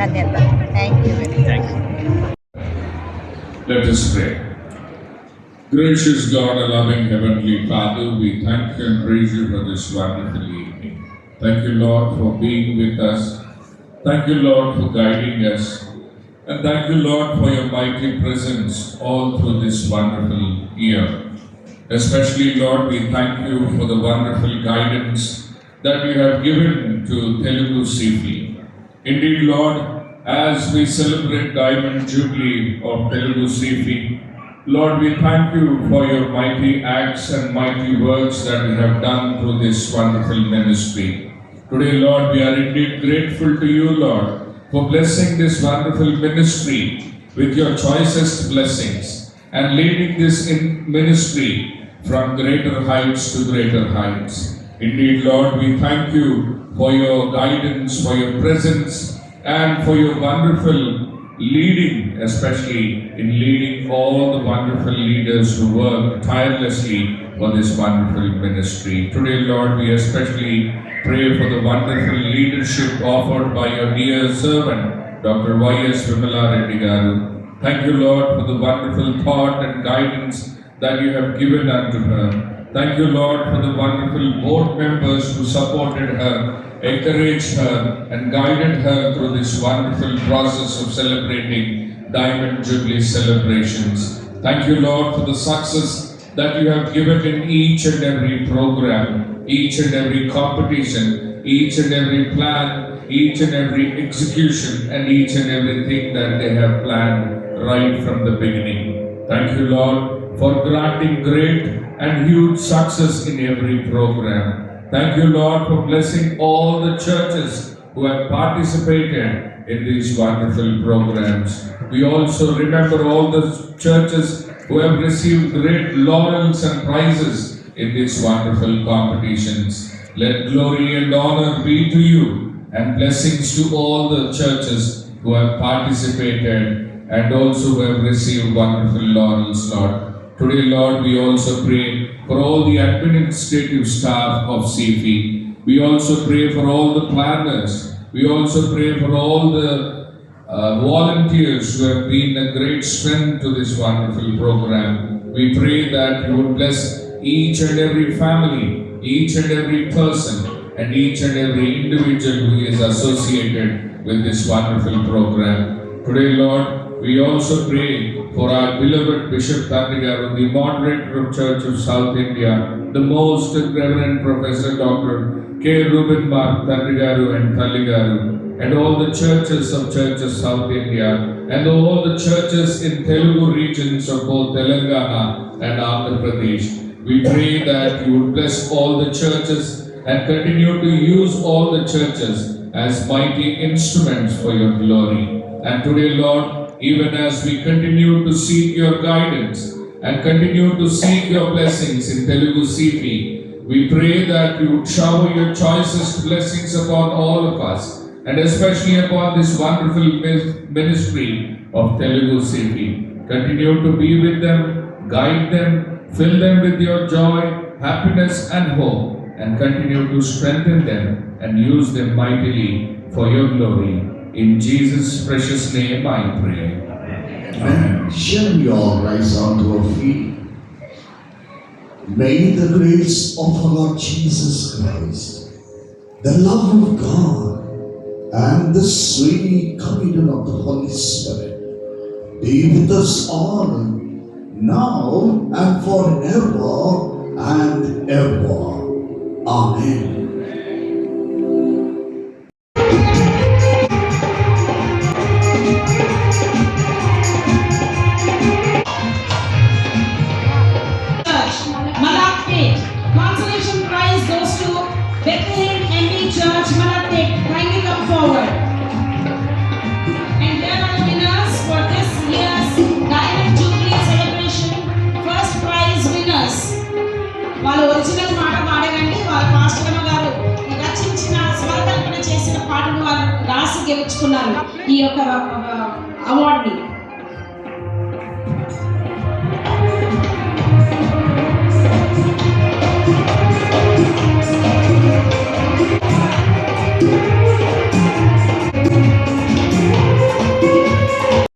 ధన్యత. Thank you very much. Let us pray. Gracious God, our loving Heavenly Father, we thank you and praise you for this wonderful evening. Thank you, Lord, for being with us. Thank you, Lord, for guiding us. And thank you, Lord, for your mighty presence all through this wonderful year. Especially, Lord, we thank you for the wonderful guidance that you have given to Telugu CP. Indeed, Lord, as we celebrate Diamond Jubilee of Telugu CP, Lord, we thank you for your mighty acts and mighty works that you have done through this wonderful ministry. Today, Lord, we are indeed grateful to you, Lord, for blessing this wonderful ministry with your choicest blessings and leading this ministry from greater heights to greater heights. Indeed, Lord, we thank you for your guidance, for your presence, and for your wonderful leading, especially in leading all the wonderful leaders who work tirelessly for this wonderful ministry. Today, Lord, we especially pray for the wonderful leadership offered by your dear servant, Dr. Y.S. Vimalareddy Garu. Thank you, Lord, for the wonderful thought and guidance that you have given unto her. Thank you, Lord, for the wonderful board members who supported her, encouraged her, and guided her through this wonderful process of celebrating Diamond Jubilee celebrations. Thank you, Lord, for the success that you have given in each and every program, each and every competition, each and every plan, each and every execution, and each and everything that they have planned right from the beginning. Thank you, Lord, for granting great and huge success in every program. Thank you, Lord, for blessing all the churches who have participated in these wonderful programs. We also remember all the churches who have received great laurels and prizes in these wonderful competitions. Let glory and honor be to you, and blessings to all the churches who have participated and also who have received wonderful laurels, Lord. Today, Lord, we also pray for all the administrative staff of CP. We also pray for all the planners. We also pray for all the volunteers who have been a great strength to this wonderful program. We pray that you would bless each and every family, each and every person, and each and every individual who is associated with this wonderful program. Today, Lord, we also pray for our beloved Bishop Tandigaru, the moderator of Church of South India, the most Reverend Professor Dr. K. Ruben Mark Tandigaru and Talligaru, and all the churches of Church of South India, and all the churches in Telugu regions of both Telangana and Andhra Pradesh. We pray that you would bless all the churches and continue to use all the churches as mighty instruments for your glory. And today, Lord, even as we continue to seek your guidance and continue to seek your blessings in Telugu CP, we pray that you would shower your choicest blessings upon all of us, and especially upon this wonderful ministry of Telugu CP. Continue to be with them, guide them, fill them with your joy, happiness and hope, and continue to strengthen them and use them mightily for your glory. In Jesus' precious name I pray. Amen. Shall we all rise onto our feet? May the grace of our Lord Jesus Christ, the love of God, and the sweet communion of the Holy Spirit be with us all, now and forever and ever. Amen. ఈ యొక్క అవార్డుని